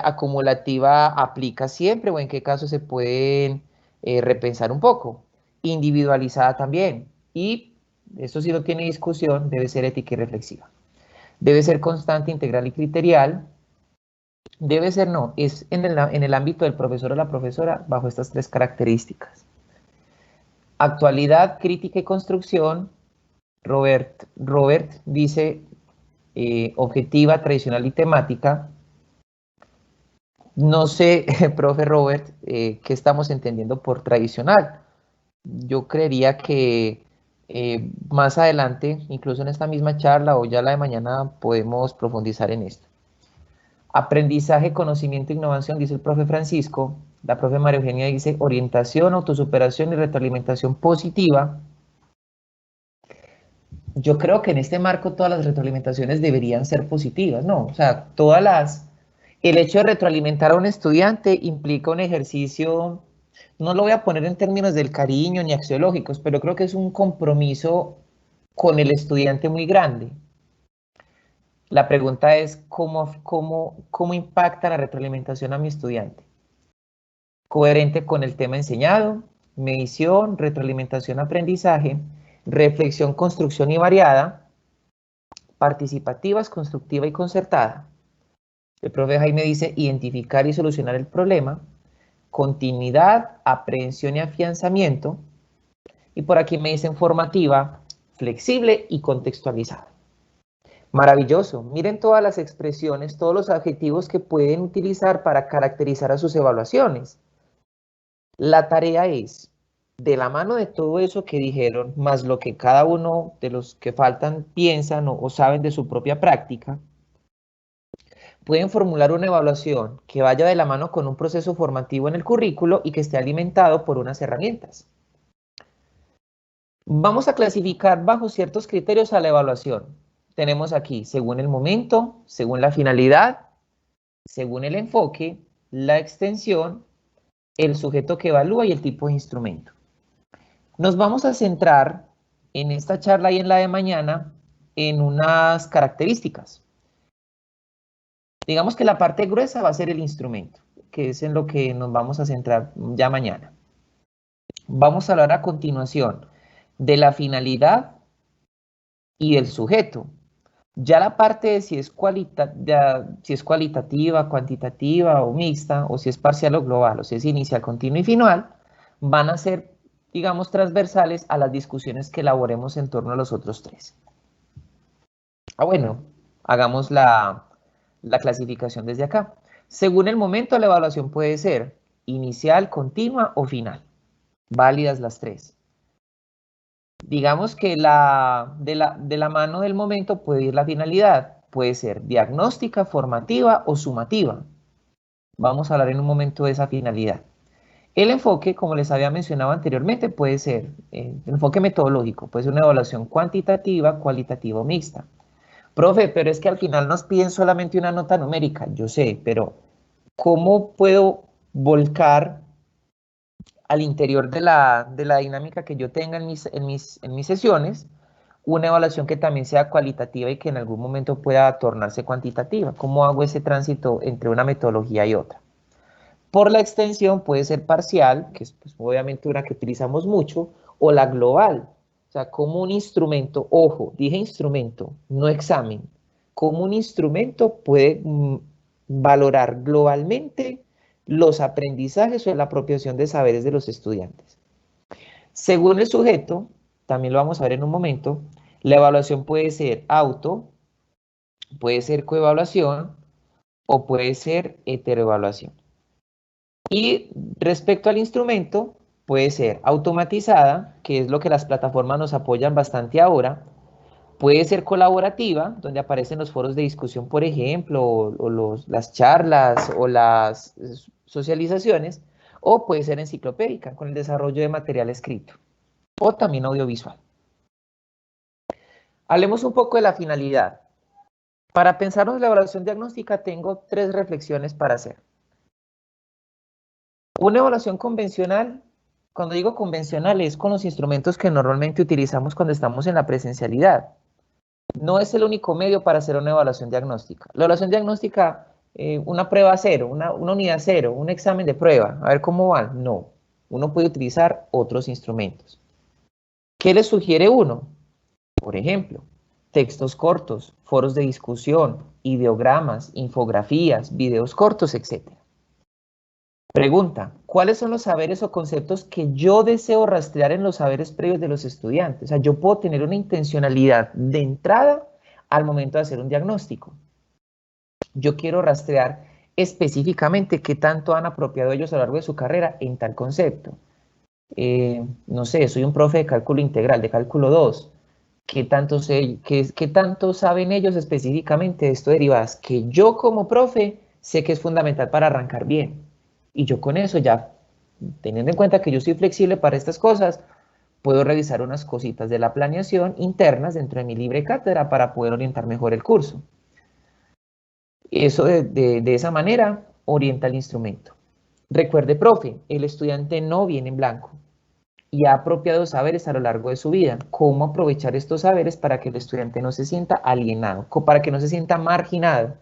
acumulativa aplica siempre o en qué casos se pueden repensar un poco. Individualizada también. Y eso sí no tiene discusión, debe ser ética y reflexiva. Debe ser constante, integral y criterial. Debe ser no, es en el ámbito del profesor o la profesora bajo estas tres características. Actualidad, crítica y construcción. Robert dice objetiva, tradicional y temática. No sé, profe Robert, qué estamos entendiendo por tradicional. Yo creería que más adelante, incluso en esta misma charla o ya la de mañana, podemos profundizar en esto. Aprendizaje, conocimiento e innovación, dice el profe Francisco. La profe María Eugenia dice orientación, autosuperación y retroalimentación positiva. Yo creo que en este marco todas las retroalimentaciones deberían ser positivas, ¿no? O sea, el hecho de retroalimentar a un estudiante implica un ejercicio, no lo voy a poner en términos del cariño ni axiológicos, pero creo que es un compromiso con el estudiante muy grande. La pregunta es, ¿cómo impacta la retroalimentación a mi estudiante? Coherente con el tema enseñado, medición, retroalimentación, aprendizaje, reflexión, construcción y variada, participativas, constructiva y concertada. El profe Jaime dice identificar y solucionar el problema, continuidad, aprehensión y afianzamiento. Y por aquí me dicen formativa, flexible y contextualizada. Maravilloso. Miren todas las expresiones, todos los adjetivos que pueden utilizar para caracterizar a sus evaluaciones. La tarea es, de la mano de todo eso que dijeron, más lo que cada uno de los que faltan piensan o saben de su propia práctica, pueden formular una evaluación que vaya de la mano con un proceso formativo en el currículo y que esté alimentado por unas herramientas. Vamos a clasificar bajo ciertos criterios a la evaluación. Tenemos aquí, según el momento, según la finalidad, según el enfoque, la extensión, el sujeto que evalúa y el tipo de instrumento. Nos vamos a centrar en esta charla y en la de mañana en unas características. Digamos que la parte gruesa va a ser el instrumento, que es en lo que nos vamos a centrar ya mañana. Vamos a hablar a continuación de la finalidad y del sujeto. Ya la parte de si es cualitativa, cuantitativa o mixta, o si es parcial o global, o si es inicial, continua y final, van a ser, digamos, transversales a las discusiones que elaboremos en torno a los otros tres. Bueno, hagamos la clasificación desde acá. Según el momento, la evaluación puede ser inicial, continua o final. Válidas las tres. Digamos que de la mano del momento puede ir la finalidad. Puede ser diagnóstica, formativa o sumativa. Vamos a hablar en un momento de esa finalidad. El enfoque, como les había mencionado anteriormente, puede ser enfoque metodológico. Puede ser una evaluación cuantitativa, cualitativa o mixta. Profe, pero es que al final nos piden solamente una nota numérica. Yo sé, pero ¿cómo puedo volcar al interior de la dinámica que yo tenga en mis sesiones, una evaluación que también sea cualitativa y que en algún momento pueda tornarse cuantitativa. ¿Cómo hago ese tránsito entre una metodología y otra? Por la extensión puede ser parcial, que es pues, obviamente una que utilizamos mucho, o la global. O sea, como un instrumento, ojo, dije instrumento, no examen. Como un instrumento puede valorar globalmente los aprendizajes o la apropiación de saberes de los estudiantes. Según el sujeto, también lo vamos a ver en un momento, la evaluación puede ser auto, puede ser coevaluación o puede ser heteroevaluación. Y respecto al instrumento, puede ser automatizada, que es lo que las plataformas nos apoyan bastante ahora. Puede ser colaborativa, donde aparecen los foros de discusión, por ejemplo, o las charlas o las socializaciones. O puede ser enciclopédica, con el desarrollo de material escrito. O también audiovisual. Hablemos un poco de la finalidad. Para pensarnos la evaluación diagnóstica, tengo 3 reflexiones para hacer. Una evaluación convencional, cuando digo convencional, es con los instrumentos que normalmente utilizamos cuando estamos en la presencialidad. No es el único medio para hacer una evaluación diagnóstica. La evaluación diagnóstica, una prueba cero, una unidad cero, un examen de prueba, a ver cómo van. No, uno puede utilizar otros instrumentos. ¿Qué le sugiere uno? Por ejemplo, textos cortos, foros de discusión, ideogramas, infografías, videos cortos, etc. Pregunta, ¿cuáles son los saberes o conceptos que yo deseo rastrear en los saberes previos de los estudiantes? O sea, yo puedo tener una intencionalidad de entrada al momento de hacer un diagnóstico. Yo quiero rastrear específicamente qué tanto han apropiado ellos a lo largo de su carrera en tal concepto. No sé, soy un profe de cálculo integral, de cálculo 2. ¿Qué tanto saben ellos específicamente de esto de derivadas? Que yo como profe sé que es fundamental para arrancar bien. Y yo con eso ya, teniendo en cuenta que yo soy flexible para estas cosas, puedo revisar unas cositas de la planeación internas dentro de mi libre cátedra para poder orientar mejor el curso. Eso de esa manera orienta el instrumento. Recuerde, profe, el estudiante no viene en blanco y ha apropiado saberes a lo largo de su vida. ¿Cómo aprovechar estos saberes para que el estudiante no se sienta alienado, para que no se sienta marginado?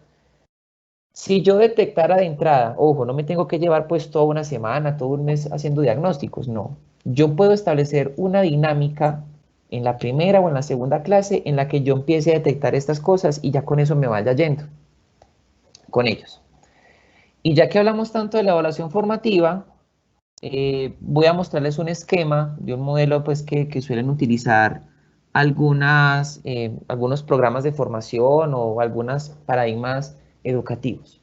Si yo detectara de entrada, ojo, no me tengo que llevar pues toda una semana, todo un mes haciendo diagnósticos, no. Yo puedo establecer una dinámica en la primera o en la segunda clase en la que yo empiece a detectar estas cosas y ya con eso me vaya yendo con ellos. Y ya que hablamos tanto de la evaluación formativa, voy a mostrarles un esquema de un modelo pues, que suelen utilizar algunos programas de formación o algunos paradigmas educativos.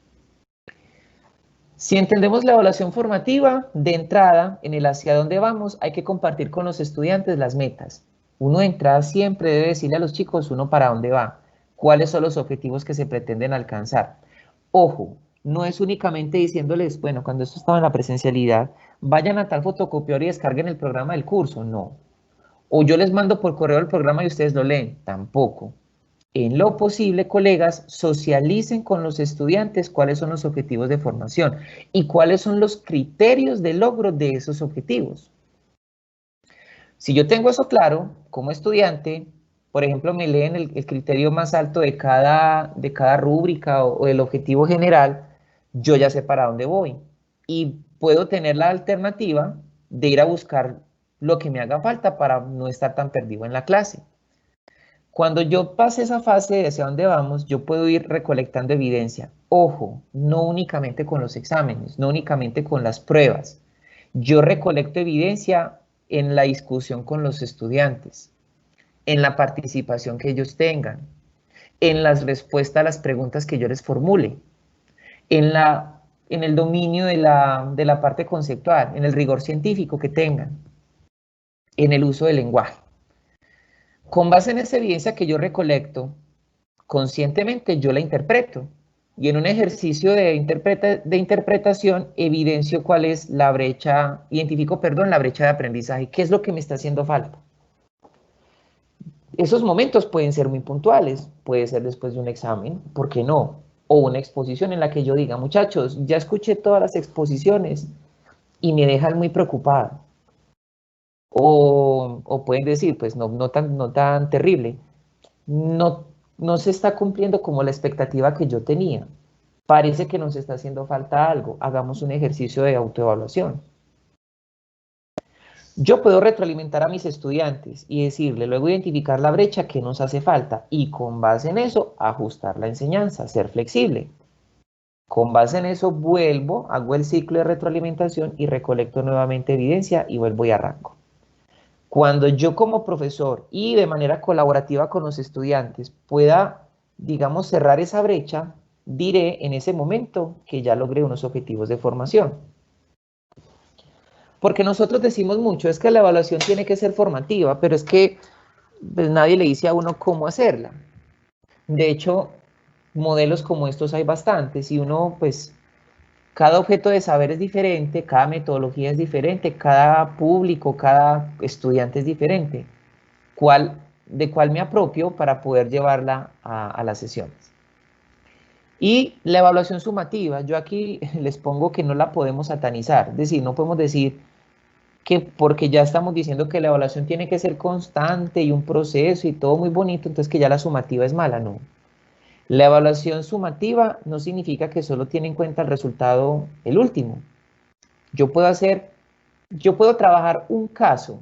Si entendemos la evaluación formativa, de entrada, en el hacia dónde vamos, hay que compartir con los estudiantes las metas. Uno de entrada siempre debe decirle a los chicos uno para dónde va, cuáles son los objetivos que se pretenden alcanzar. Ojo, no es únicamente diciéndoles, bueno, cuando esto estaba en la presencialidad, vayan a tal fotocopiador y descarguen el programa del curso, no. O yo les mando por correo el programa y ustedes lo leen, tampoco. En lo posible, colegas, socialicen con los estudiantes cuáles son los objetivos de formación y cuáles son los criterios de logro de esos objetivos. Si yo tengo eso claro, como estudiante, por ejemplo, me leen el criterio más alto de cada rúbrica o el objetivo general, yo ya sé para dónde voy y puedo tener la alternativa de ir a buscar lo que me haga falta para no estar tan perdido en la clase. Cuando yo pase esa fase de hacia dónde vamos, yo puedo ir recolectando evidencia. Ojo, no únicamente con los exámenes, no únicamente con las pruebas. Yo recolecto evidencia en la discusión con los estudiantes, en la participación que ellos tengan, en las respuestas a las preguntas que yo les formule, en el dominio de la parte conceptual, en el rigor científico que tengan, en el uso del lenguaje. Con base en esa evidencia que yo recolecto, conscientemente yo la interpreto. Y en un ejercicio de interpretación evidencio cuál es la brecha, la brecha de aprendizaje, qué es lo que me está haciendo falta. Esos momentos pueden ser muy puntuales, puede ser después de un examen, ¿por qué no? O una exposición en la que yo diga, muchachos, ya escuché todas las exposiciones, y me dejan muy preocupado. O pueden decir, pues no tan terrible, no se está cumpliendo como la expectativa que yo tenía. Parece que nos está haciendo falta algo. Hagamos un ejercicio de autoevaluación. Yo puedo retroalimentar a mis estudiantes y decirle, luego identificar la brecha que nos hace falta y con base en eso ajustar la enseñanza, ser flexible. Con base en eso vuelvo, hago el ciclo de retroalimentación y recolecto nuevamente evidencia y vuelvo y arranco. Cuando yo como profesor y de manera colaborativa con los estudiantes pueda, digamos, cerrar esa brecha, diré en ese momento que ya logré unos objetivos de formación. Porque nosotros decimos mucho, es que la evaluación tiene que ser formativa, pero es que pues, nadie le dice a uno cómo hacerla. De hecho, modelos como estos hay bastantes y uno, pues, cada objeto de saber es diferente, cada metodología es diferente, cada público, cada estudiante es diferente. ¿De cuál me apropio para poder llevarla a las sesiones? Y la evaluación sumativa, yo aquí les pongo que no la podemos satanizar, es decir, no podemos decir que porque ya estamos diciendo que la evaluación tiene que ser constante y un proceso y todo muy bonito, entonces que ya la sumativa es mala, no. La evaluación sumativa no significa que solo tiene en cuenta el resultado, el último. Yo puedo trabajar un caso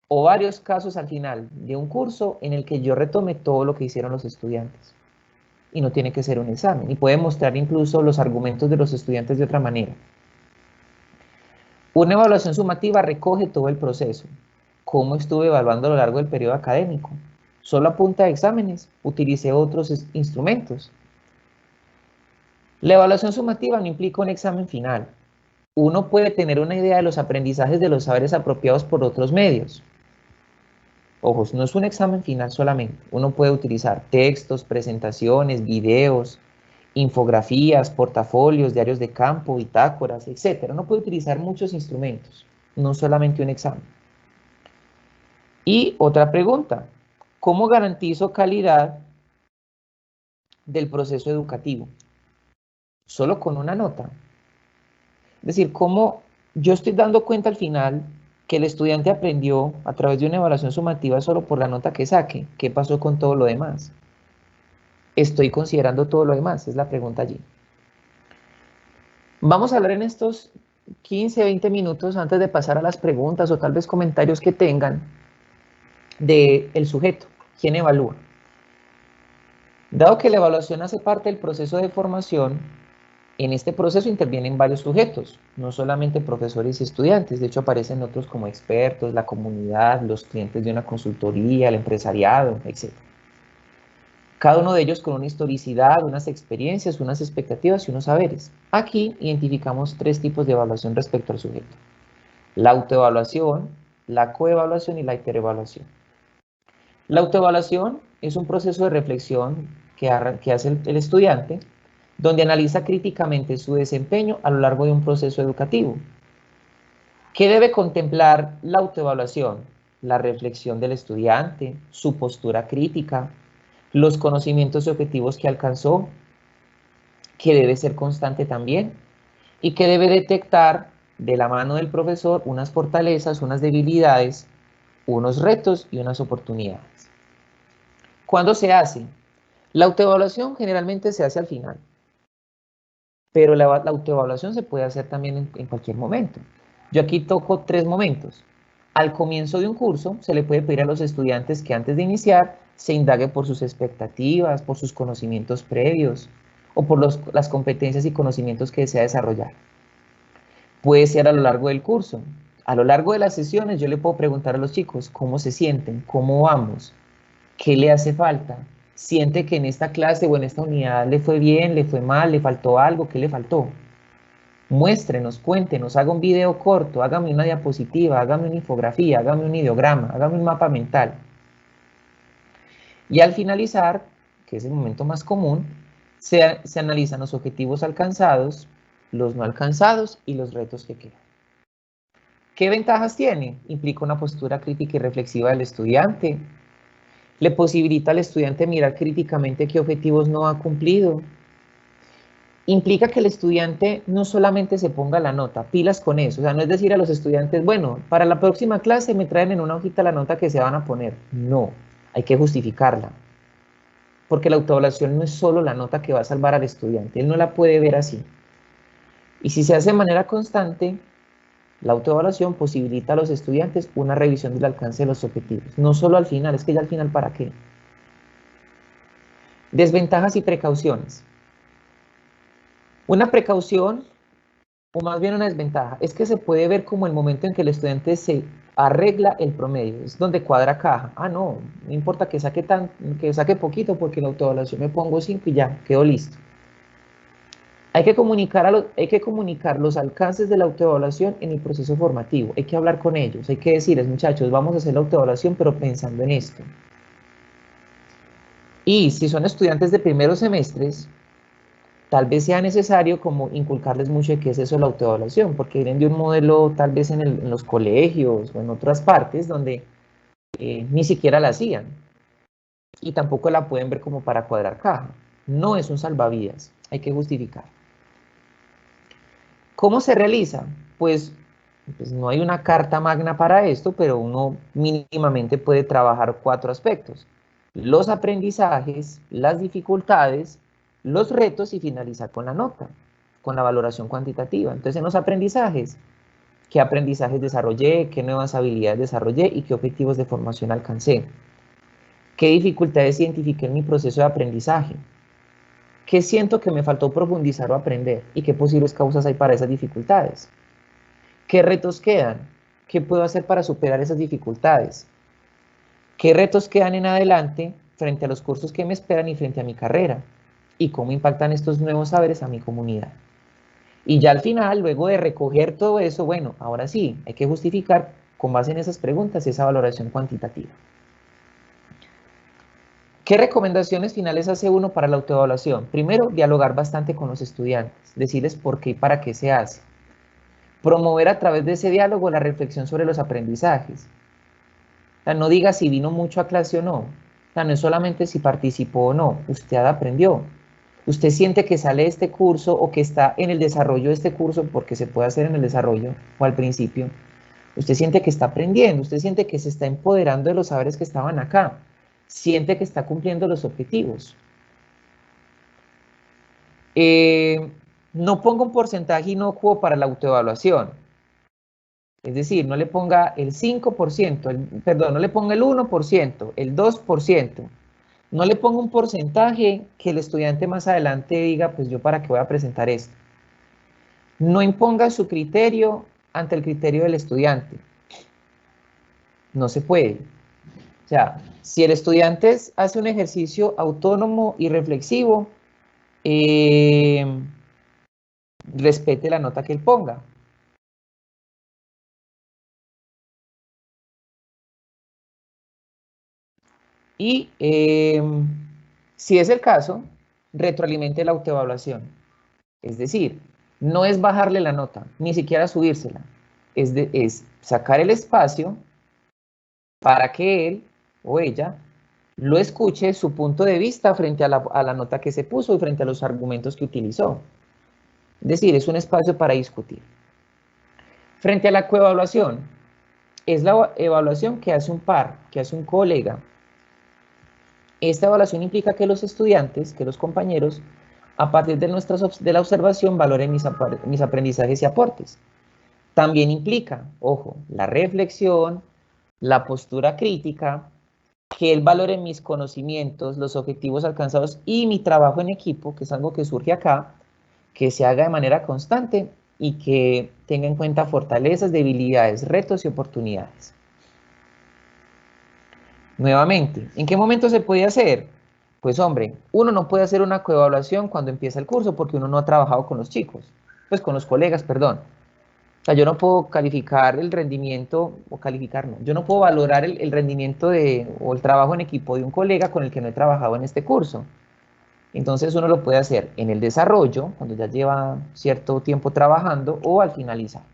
o varios casos al final de un curso en el que yo retome todo lo que hicieron los estudiantes. Y no tiene que ser un examen. Y puede mostrar incluso los argumentos de los estudiantes de otra manera. Una evaluación sumativa recoge todo el proceso. ¿Cómo estuve evaluando a lo largo del periodo académico? ¿Solo a punta de exámenes? ¿Utilicé otros instrumentos? La evaluación sumativa no implica un examen final. Uno puede tener una idea de los aprendizajes de los saberes apropiados por otros medios. Ojo, no es un examen final solamente. Uno puede utilizar textos, presentaciones, videos, infografías, portafolios, diarios de campo, bitácoras, etc. Uno puede utilizar muchos instrumentos, no solamente un examen. Y otra pregunta, ¿cómo garantizo calidad del proceso educativo? Solo con una nota. Es decir, ¿cómo yo estoy dando cuenta al final que el estudiante aprendió a través de una evaluación sumativa solo por la nota que saque? ¿Qué pasó con todo lo demás? ¿Estoy considerando todo lo demás? Es la pregunta allí. Vamos a hablar en estos 15, 20 minutos antes de pasar a las preguntas o tal vez comentarios que tengan del sujeto, quién evalúa. Dado que la evaluación hace parte del proceso de formación, en este proceso intervienen varios sujetos, no solamente profesores y estudiantes, de hecho aparecen otros como expertos, la comunidad, los clientes de una consultoría, el empresariado, etc. Cada uno de ellos con una historicidad, unas experiencias, unas expectativas y unos saberes. Aquí identificamos tres tipos de evaluación respecto al sujeto. La autoevaluación, la coevaluación y la interevaluación. La autoevaluación es un proceso de reflexión que hace el estudiante, donde analiza críticamente su desempeño a lo largo de un proceso educativo. ¿Qué debe contemplar la autoevaluación? La reflexión del estudiante, su postura crítica, los conocimientos y objetivos que alcanzó, que debe ser constante también, y que debe detectar de la mano del profesor unas fortalezas, unas debilidades, unos retos y unas oportunidades. ¿Cuándo se hace? La autoevaluación generalmente se hace al final, pero la autoevaluación se puede hacer también en cualquier momento. Yo aquí toco tres momentos. Al comienzo de un curso se le puede pedir a los estudiantes que antes de iniciar se indague por sus expectativas, por sus conocimientos previos o por las competencias y conocimientos que desea desarrollar. Puede ser a lo largo del curso. A lo largo de las sesiones yo le puedo preguntar a los chicos cómo se sienten, cómo vamos, qué le hace falta. ¿Siente que en esta clase o en esta unidad le fue bien, le fue mal, le faltó algo? ¿Qué le faltó? Muéstrenos, cuéntenos, haga un video corto, hágame una diapositiva, hágame una infografía, hágame un ideograma, hágame un mapa mental. Y al finalizar, que es el momento más común, se analizan los objetivos alcanzados, los no alcanzados y los retos que quedan. ¿Qué ventajas tiene? Implica una postura crítica y reflexiva del estudiante. Le posibilita al estudiante mirar críticamente qué objetivos no ha cumplido. implica que el estudiante no solamente se ponga la nota, pilas con eso. O sea, no es decir a los estudiantes, bueno, para la próxima clase me traen en una hojita la nota que se van a poner. No, hay que justificarla. Porque la autoevaluación no es solo la nota que va a salvar al estudiante, él no la puede ver así. Y si se hace de manera constante, la autoevaluación posibilita a los estudiantes una revisión del alcance de los objetivos. No solo al final, es que ya al final, ¿para qué? Desventajas y precauciones. Una precaución, o más bien una desventaja, es que se puede ver como el momento en que el estudiante se arregla el promedio, es donde cuadra caja. Ah, no importa que saque poquito porque la autoevaluación me pongo 5 y ya, quedo listo. Hay que comunicar los alcances de la autoevaluación en el proceso formativo. Hay que hablar con ellos, hay que decirles, muchachos, vamos a hacer la autoevaluación, pero pensando en esto. Y si son estudiantes de primeros semestres, tal vez sea necesario como inculcarles mucho de qué es eso la autoevaluación, porque vienen de un modelo tal vez en los colegios o en otras partes donde ni siquiera la hacían. Y tampoco la pueden ver como para cuadrar caja. No es un salvavidas, hay que justificar. ¿Cómo se realiza? Pues no hay una carta magna para esto, pero uno mínimamente puede trabajar 4 aspectos: los aprendizajes, las dificultades, los retos y finalizar con la nota, con la valoración cuantitativa. Entonces, en los aprendizajes, ¿qué aprendizajes desarrollé? ¿Qué nuevas habilidades desarrollé? ¿Y qué objetivos de formación alcancé? ¿Qué dificultades identifiqué en mi proceso de aprendizaje? ¿Qué siento que me faltó profundizar o aprender? ¿Y qué posibles causas hay para esas dificultades? ¿Qué retos quedan? ¿Qué puedo hacer para superar esas dificultades? ¿Qué retos quedan en adelante frente a los cursos que me esperan y frente a mi carrera? ¿Y cómo impactan estos nuevos saberes a mi comunidad? Y ya al final, luego de recoger todo eso, bueno, ahora sí, hay que justificar con base en esas preguntas esa valoración cuantitativa. ¿Qué recomendaciones finales hace uno para la autoevaluación? Primero, dialogar bastante con los estudiantes, decirles por qué y para qué se hace. Promover a través de ese diálogo la reflexión sobre los aprendizajes. O sea, no diga si vino mucho a clase o no. O sea, no es solamente si participó o no, usted aprendió. Usted siente que sale de este curso o que está en el desarrollo de este curso, porque se puede hacer en el desarrollo o al principio. Usted siente que está aprendiendo, usted siente que se está empoderando de los saberes que estaban acá. Siente que está cumpliendo los objetivos. No ponga un porcentaje inocuo para la autoevaluación. Es decir, no le ponga el 5%, perdón, no le ponga el 1%, el 2%. No le ponga un porcentaje que el estudiante más adelante diga, pues yo para qué voy a presentar esto. No imponga su criterio ante el criterio del estudiante. No se puede. O sea, si el estudiante hace un ejercicio autónomo y reflexivo, respete la nota que él ponga. Y si es el caso, retroalimente la autoevaluación. Es decir, no es bajarle la nota, ni siquiera subírsela. Es sacar el espacio para que él o ella lo escuche su punto de vista frente a la nota que se puso y frente a los argumentos que utilizó. Es decir, es un espacio para discutir. Frente a la coevaluación, es la evaluación que hace un par, que hace un colega. Esta evaluación implica que los estudiantes, que los compañeros, a partir de la observación, valoren mis aprendizajes y aportes. También implica, ojo, la reflexión, la postura crítica, que él valore mis conocimientos, los objetivos alcanzados y mi trabajo en equipo, que es algo que surge acá, que se haga de manera constante y que tenga en cuenta fortalezas, debilidades, retos y oportunidades. Nuevamente, ¿en qué momento se puede hacer? Pues hombre, uno no puede hacer una coevaluación cuando empieza el curso porque uno no ha trabajado con los chicos, pues con los colegas, perdón. O sea, yo no puedo calificar el rendimiento, o calificar no, yo no puedo valorar el rendimiento o el trabajo en equipo de un colega con el que no he trabajado en este curso. Entonces uno lo puede hacer en el desarrollo, cuando ya lleva cierto tiempo trabajando, o al finalizar.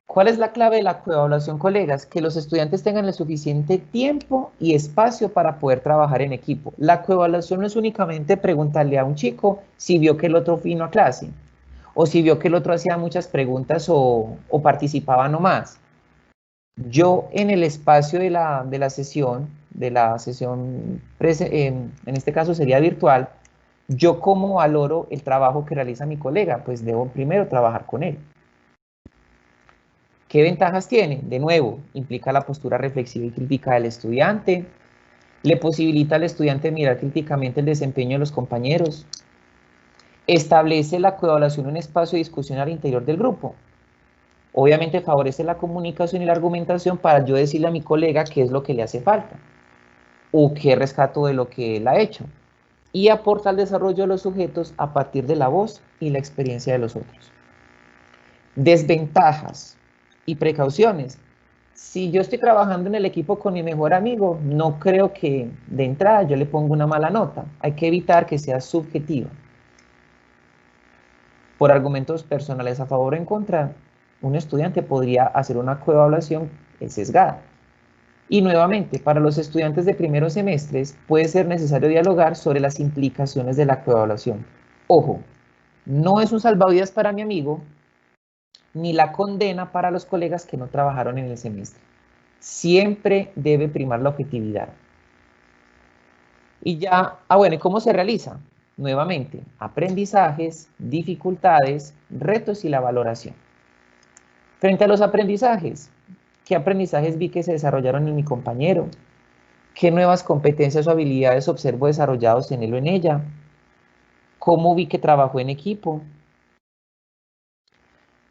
¿Cuál es la clave de la coevaluación, colegas? Que los estudiantes tengan el suficiente tiempo y espacio para poder trabajar en equipo. La coevaluación no es únicamente preguntarle a un chico si vio que el otro vino a clase, o si vio que el otro hacía muchas preguntas o participaba nomás. Yo en el espacio de la sesión, en este caso sería virtual, yo cómo valoro el trabajo que realiza mi colega, pues debo primero trabajar con él. ¿Qué ventajas tiene? De nuevo, implica la postura reflexiva y crítica del estudiante, le posibilita al estudiante mirar críticamente el desempeño de los compañeros, establece la coevaluación en un espacio de discusión al interior del grupo. Obviamente favorece la comunicación y la argumentación para yo decirle a mi colega qué es lo que le hace falta o qué rescato de lo que él ha hecho. Y aporta al desarrollo de los sujetos a partir de la voz y la experiencia de los otros. Desventajas y precauciones. Si yo estoy trabajando en el equipo con mi mejor amigo, no creo que de entrada yo le ponga una mala nota. Hay que evitar que sea subjetiva. Por argumentos personales a favor o en contra, un estudiante podría hacer una coevaluación sesgada. Y nuevamente, para los estudiantes de primeros semestres puede ser necesario dialogar sobre las implicaciones de la coevaluación. Ojo, no es un salvavidas para mi amigo, ni la condena para los colegas que no trabajaron en el semestre. Siempre debe primar la objetividad. Y ya, bueno, ¿y cómo se realiza? Nuevamente, aprendizajes, dificultades, retos y la valoración. Frente a los aprendizajes, ¿qué aprendizajes vi que se desarrollaron en mi compañero? ¿Qué nuevas competencias o habilidades observo desarrollados en él o en ella? ¿Cómo vi que trabajó en equipo?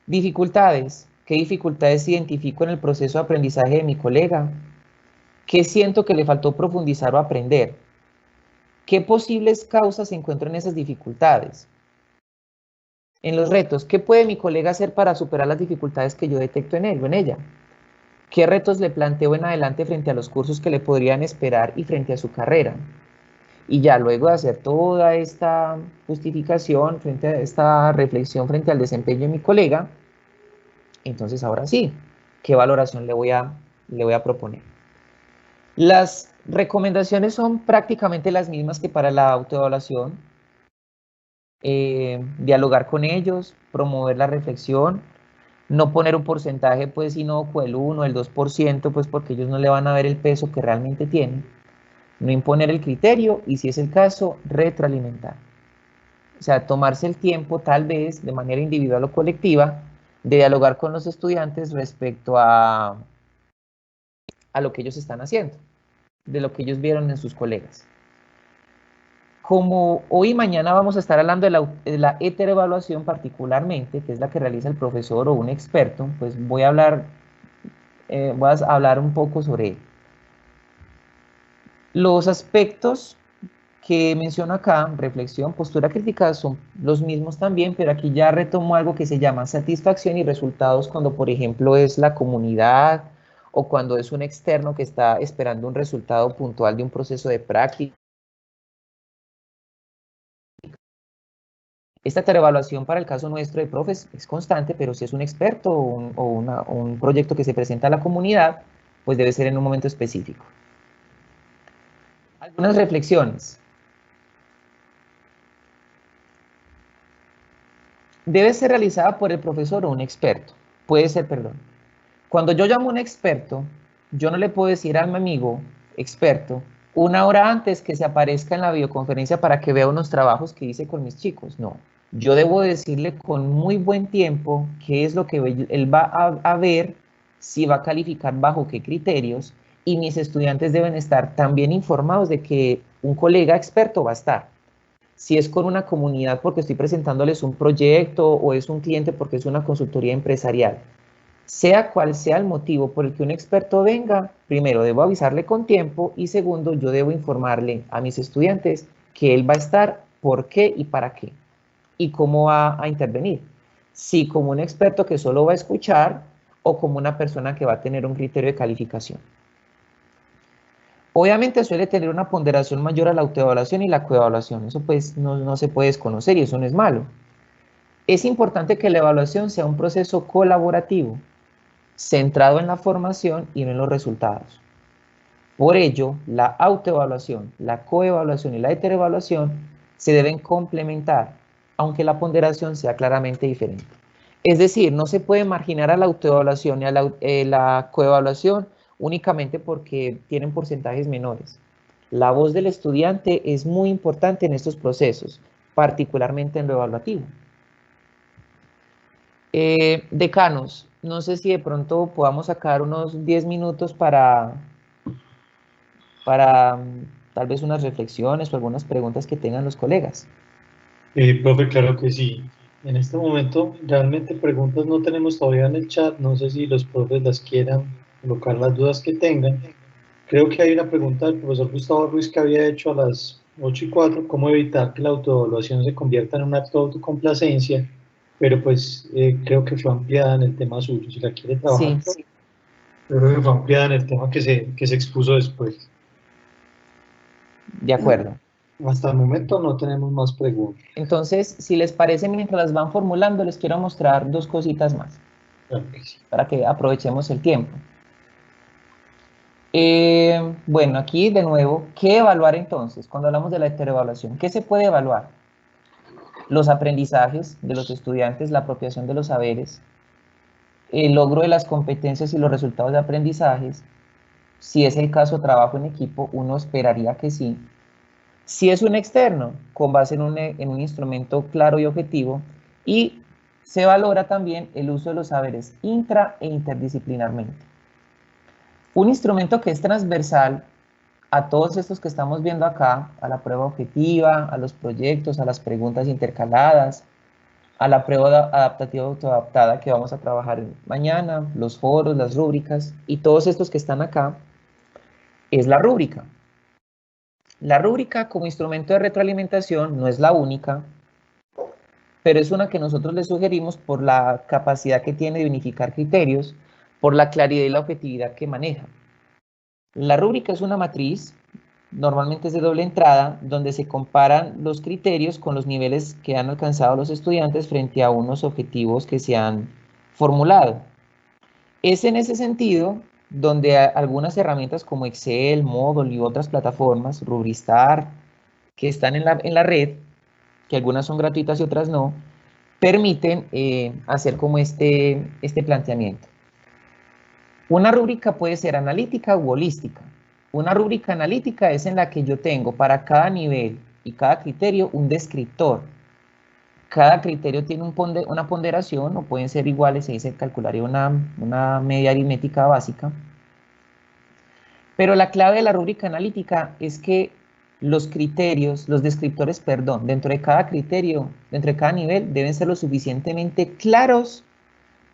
Dificultades. ¿Qué dificultades identifico en el proceso de aprendizaje de mi colega? ¿Qué siento que le faltó profundizar o aprender? ¿Qué posibles causas encuentro en esas dificultades? En los retos, ¿qué puede mi colega hacer para superar las dificultades que yo detecto en él o en ella? ¿Qué retos le planteo en adelante frente a los cursos que le podrían esperar y frente a su carrera? Y ya luego de hacer toda esta justificación, frente a esta reflexión frente al desempeño de mi colega, entonces ahora sí, ¿qué valoración le voy a proponer? Las recomendaciones son prácticamente las mismas que para la autoevaluación. Dialogar con ellos, promover la reflexión, no poner un porcentaje pues inocuo, el 1, el 2%, pues porque ellos no le van a ver el peso que realmente tienen, no imponer el criterio y si es el caso, retroalimentar. O sea, tomarse el tiempo tal vez de manera individual o colectiva de dialogar con los estudiantes respecto a lo que ellos están haciendo, de lo que ellos vieron en sus colegas. Como hoy y mañana vamos a estar hablando de la heteroevaluación particularmente, que es la que realiza el profesor o un experto, pues voy a hablar un poco sobre él. Los aspectos que menciono acá, reflexión, postura crítica, son los mismos también, pero aquí ya retomo algo que se llama satisfacción y resultados cuando, por ejemplo, es la comunidad o cuando es un externo que está esperando un resultado puntual de un proceso de práctica. Esta evaluación para el caso nuestro de profes es constante, pero si es un experto o un proyecto que se presenta a la comunidad, pues debe ser en un momento específico. Algunas reflexiones. Debe ser realizada por el profesor o un experto. Puede ser, perdón. Cuando yo llamo a un experto, yo no le puedo decir a mi amigo experto una hora antes que se aparezca en la videoconferencia para que vea unos trabajos que hice con mis chicos. No. Yo debo decirle con muy buen tiempo qué es lo que él va a ver, si va a calificar bajo qué criterios, y mis estudiantes deben estar también informados de que un colega experto va a estar. Si es con una comunidad porque estoy presentándoles un proyecto o es un cliente porque es una consultoría empresarial. Sea cual sea el motivo por el que un experto venga, primero debo avisarle con tiempo y segundo yo debo informarle a mis estudiantes que él va a estar, por qué y para qué y cómo va a intervenir. Si como un experto que solo va a escuchar o como una persona que va a tener un criterio de calificación. Obviamente suele tener una ponderación mayor a la autoevaluación y la coevaluación. Eso pues no se puede desconocer y eso no es malo. Es importante que la evaluación sea un proceso colaborativo. centrado en la formación y no en los resultados. Por ello, la autoevaluación, la coevaluación y la heteroevaluación se deben complementar, aunque la ponderación sea claramente diferente. Es decir, no se puede marginar a la autoevaluación y a la coevaluación únicamente porque tienen porcentajes menores. La voz del estudiante es muy importante en estos procesos, particularmente en lo evaluativo. Decanos, no sé si de pronto podamos sacar unos 10 minutos para tal vez unas reflexiones o algunas preguntas que tengan los colegas. Profe, claro que sí. En este momento, realmente preguntas no tenemos todavía en el chat. No sé si los profes las quieran colocar las dudas que tengan. Creo que hay una pregunta del profesor Gustavo Ruiz que había hecho a las 8:04, cómo evitar que la autoevaluación se convierta en un acto de autocomplacencia, pero pues creo que fue ampliada en el tema suyo. Si la quiere trabajar, Sí, creo que fue ampliada en el tema que se expuso después. de acuerdo. Hasta el momento no tenemos más preguntas. Entonces, si les parece, mientras las van formulando, les quiero mostrar dos cositas más Claro que sí. para que aprovechemos el tiempo. Bueno, aquí de nuevo, ¿qué evaluar entonces? Cuando hablamos de la heteroevaluación, ¿qué se puede evaluar? Los aprendizajes de los estudiantes, la apropiación de los saberes, el logro de las competencias y los resultados de aprendizajes. Si es el caso, trabajo en equipo, uno esperaría que sí. Si es un externo, con base en un instrumento claro y objetivo, y se valora también el uso de los saberes intra e interdisciplinarmente. Un instrumento que es transversal a todos estos que estamos viendo acá, a la prueba objetiva, a los proyectos, a las preguntas intercaladas, a la prueba adaptativa autoadaptada que vamos a trabajar mañana, los foros, las rúbricas, y todos estos que están acá, es la rúbrica. La rúbrica como instrumento de retroalimentación no es la única, pero es una que nosotros le sugerimos por la capacidad que tiene de unificar criterios, por la claridad y la objetividad que maneja. La rúbrica es una matriz, normalmente es de doble entrada, donde se comparan los criterios con los niveles que han alcanzado los estudiantes frente a unos objetivos que se han formulado. Es en ese sentido donde algunas herramientas como Excel, Moodle y otras plataformas, Rubristar, que están en la red, que algunas son gratuitas y otras no, permiten hacer como este planteamiento. Una rúbrica puede ser analítica u holística. Una rúbrica analítica es en la que yo tengo para cada nivel y cada criterio un descriptor. Cada criterio tiene una ponderación, no pueden ser iguales, se dice calcularía una media aritmética básica. Pero la clave de la rúbrica analítica es que los criterios, los descriptores, perdón, dentro de cada criterio, dentro de cada nivel, deben ser lo suficientemente claros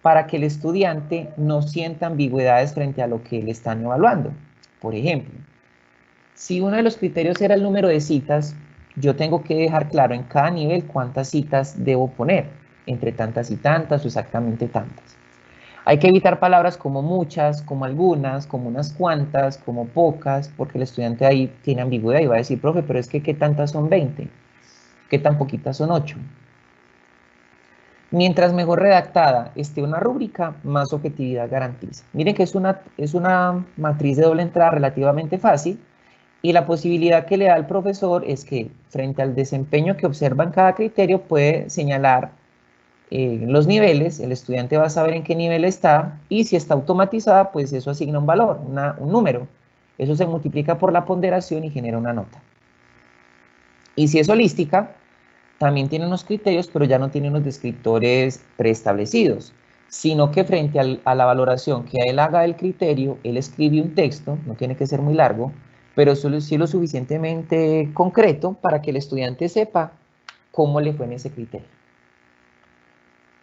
para que el estudiante no sienta ambigüedades frente a lo que le están evaluando. Por ejemplo, si uno de los criterios era el número de citas, yo tengo que dejar claro en cada nivel cuántas citas debo poner, entre tantas y tantas o exactamente tantas. Hay que evitar palabras como muchas, como algunas, como unas cuantas, como pocas, porque el estudiante ahí tiene ambigüedad y va a decir, profe, pero es que ¿qué tantas son 20? ¿Qué tan poquitas son 8? Mientras mejor redactada esté una rúbrica, más objetividad garantiza. Miren que es una matriz de doble entrada relativamente fácil y la posibilidad que le da al profesor es que frente al desempeño que observa en cada criterio puede señalar los niveles, el estudiante va a saber en qué nivel está y si está automatizada, pues eso asigna un valor, un número. Eso se multiplica por la ponderación y genera una nota. Y si es holística, también tiene unos criterios, pero ya no tiene unos descriptores preestablecidos, sino que frente a la valoración que él haga del criterio, él escribe un texto, no tiene que ser muy largo, pero solo sí lo suficientemente concreto para que el estudiante sepa cómo le fue en ese criterio.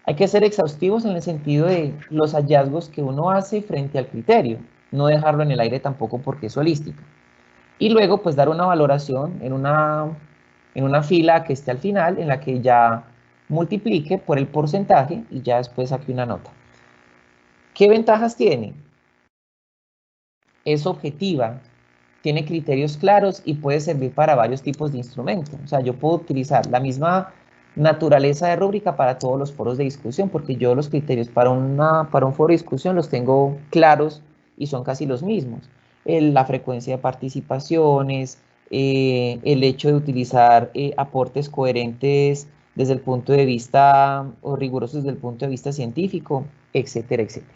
Hay que ser exhaustivos en el sentido de los hallazgos que uno hace frente al criterio, no dejarlo en el aire tampoco porque es holística. Y luego pues dar una valoración en una fila que esté al final en la que ya multiplique por el porcentaje y ya después saque una nota. ¿Qué ventajas tiene? Es objetiva, tiene criterios claros y puede servir para varios tipos de instrumentos. O sea, yo puedo utilizar la misma naturaleza de rúbrica para todos los foros de discusión, porque yo los criterios para un foro de discusión los tengo claros y son casi los mismos. La frecuencia de participaciones, el hecho de utilizar aportes coherentes desde el punto de vista, o rigurosos desde el punto de vista científico, etcétera, etcétera.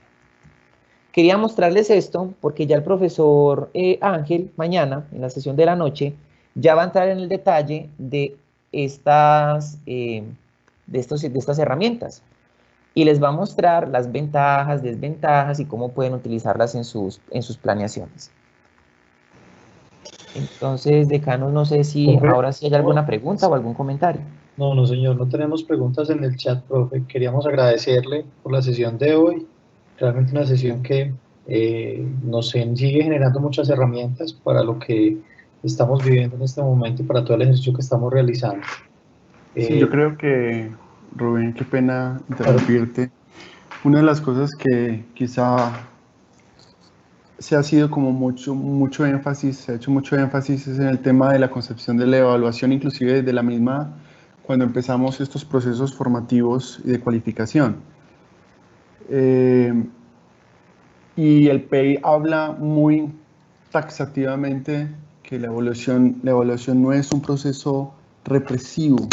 Quería mostrarles esto porque ya el profesor Ángel, mañana, en la sesión de la noche, ya va a entrar en el detalle de estas herramientas y les va a mostrar las ventajas, desventajas y cómo pueden utilizarlas en sus planeaciones. Entonces, decano, no sé si ahora sí hay alguna pregunta o algún comentario. No, no, señor, no tenemos preguntas en el chat, profe. Queríamos agradecerle por la sesión de hoy. Realmente una sesión que nos sigue generando muchas herramientas para lo que estamos viviendo en este momento y para todo el ejercicio que estamos realizando. Sí, yo creo que, Rubén, qué pena interrumpirte. Una de las cosas que quizá se ha hecho mucho énfasis es en el tema de la concepción de la evaluación, inclusive desde la misma cuando empezamos estos procesos formativos y de cualificación. Y el PEI habla muy taxativamente que la evaluación no es un proceso represivo.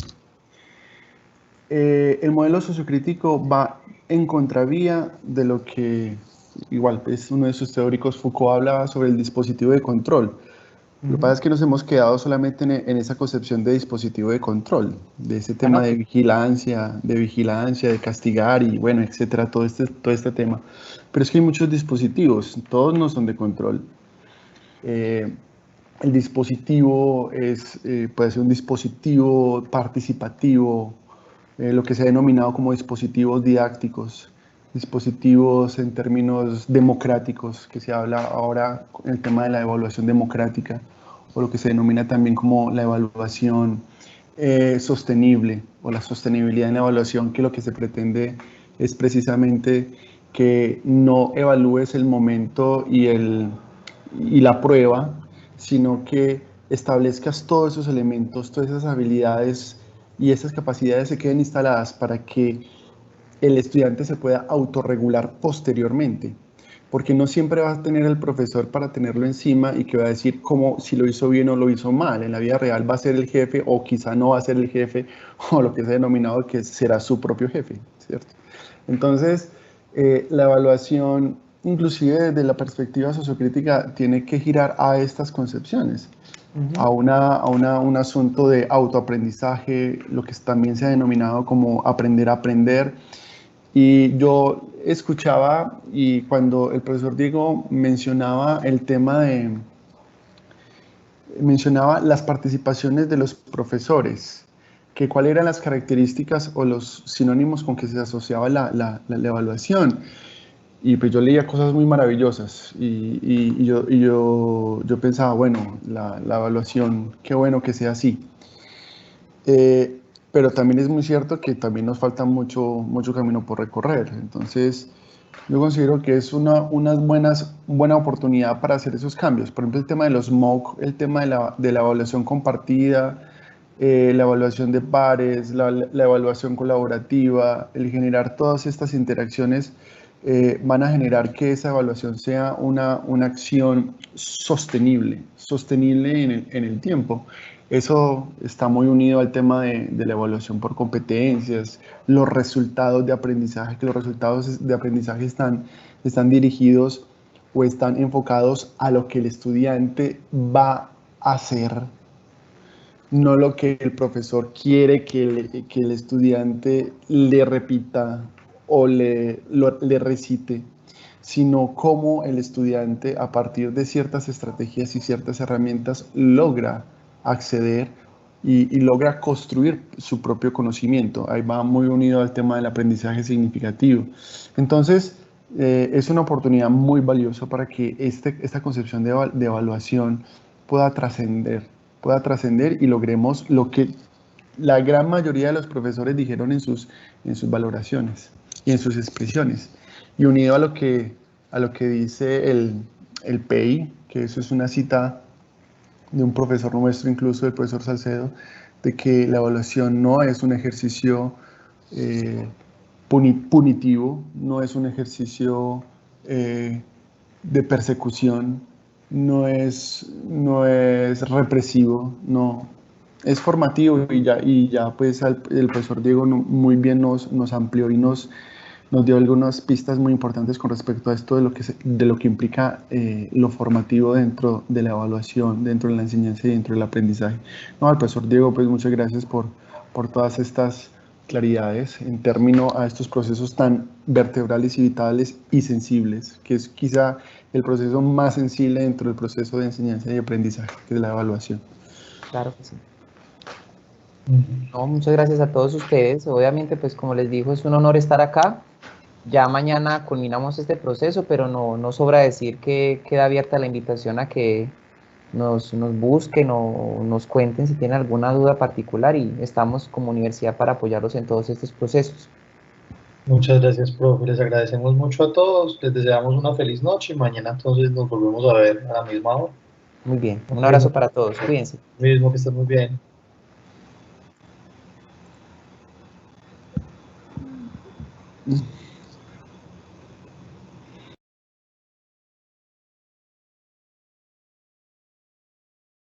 El modelo sociocrítico va en contravía de lo que, igual, es uno de sus teóricos, Foucault, hablaba sobre el dispositivo de control. Lo que pasa es que nos hemos quedado solamente en esa concepción de dispositivo de control, de ese tema de vigilancia, de castigar y bueno, etcétera, todo este tema. Pero es que hay muchos dispositivos, todos no son de control. El dispositivo puede ser un dispositivo participativo, lo que se ha denominado como dispositivos didácticos, dispositivos en términos democráticos, que se habla ahora en el tema de la evaluación democrática, o lo que se denomina también como la evaluación sostenible, o la sostenibilidad en la evaluación, que lo que se pretende es precisamente que no evalúes el momento y la prueba, sino que establezcas todos esos elementos, todas esas habilidades y esas capacidades se queden instaladas para que el estudiante se pueda autorregular posteriormente, porque no siempre va a tener el profesor para tenerlo encima y que va a decir cómo, si lo hizo bien o lo hizo mal. En la vida real va a ser el jefe o quizá no va a ser el jefe, o lo que se ha denominado que será su propio jefe, ¿cierto? Entonces, la evaluación, inclusive desde la perspectiva sociocrítica, tiene que girar a estas concepciones. A un asunto de autoaprendizaje, lo que también se ha denominado como aprender a aprender. Y yo escuchaba, y cuando el profesor Diego mencionaba el tema mencionaba las participaciones de los profesores, que cuáles eran las características o los sinónimos con que se asociaba la evaluación. Y pues yo leía cosas muy maravillosas y yo pensaba, bueno, la evaluación, qué bueno que sea así. Pero también es muy cierto que también nos falta mucho camino por recorrer. Entonces, yo considero que es una buena oportunidad para hacer esos cambios. Por ejemplo, el tema de los MOOC, el tema de la evaluación compartida, la evaluación de pares, la evaluación colaborativa, el generar todas estas interacciones van a generar que esa evaluación sea una acción sostenible en el tiempo. Eso está muy unido al tema de la evaluación por competencias, los resultados de aprendizaje, que los resultados de aprendizaje están dirigidos o están enfocados a lo que el estudiante va a hacer, no lo que el profesor quiere que el estudiante le repita o le recite, sino cómo el estudiante, a partir de ciertas estrategias y ciertas herramientas, logra acceder y logra construir su propio conocimiento. Ahí va muy unido al tema del aprendizaje significativo. Entonces, es una oportunidad muy valiosa para que esta concepción de evaluación pueda trascender y logremos lo que la gran mayoría de los profesores dijeron en sus valoraciones y en sus expresiones. Y unido a lo que dice el PEI, que eso es una cita de un profesor nuestro, incluso el profesor Salcedo, de que la evaluación no es un ejercicio punitivo, no es un ejercicio de persecución, no es represivo, no, es formativo y ya pues el profesor Diego muy bien nos amplió y nos dio algunas pistas muy importantes con respecto a esto de lo que implica lo formativo dentro de la evaluación, dentro de la enseñanza y dentro del aprendizaje. No, al profesor Diego, pues muchas gracias por todas estas claridades en términos a estos procesos tan vertebrales y vitales y sensibles, que es quizá el proceso más sensible dentro del proceso de enseñanza y aprendizaje, que es la evaluación. Claro que sí. No, muchas gracias a todos ustedes. Obviamente, pues como les digo, es un honor estar acá. Ya mañana culminamos este proceso, pero no sobra decir que queda abierta la invitación a que nos busquen o nos cuenten si tienen alguna duda particular y estamos como universidad para apoyarlos en todos estos procesos. Muchas gracias, profe. Les agradecemos mucho a todos. Les deseamos una feliz noche y mañana entonces nos volvemos a ver a la misma hora. Muy bien, un abrazo para todos. Cuídense. Mismo, que estén muy bien.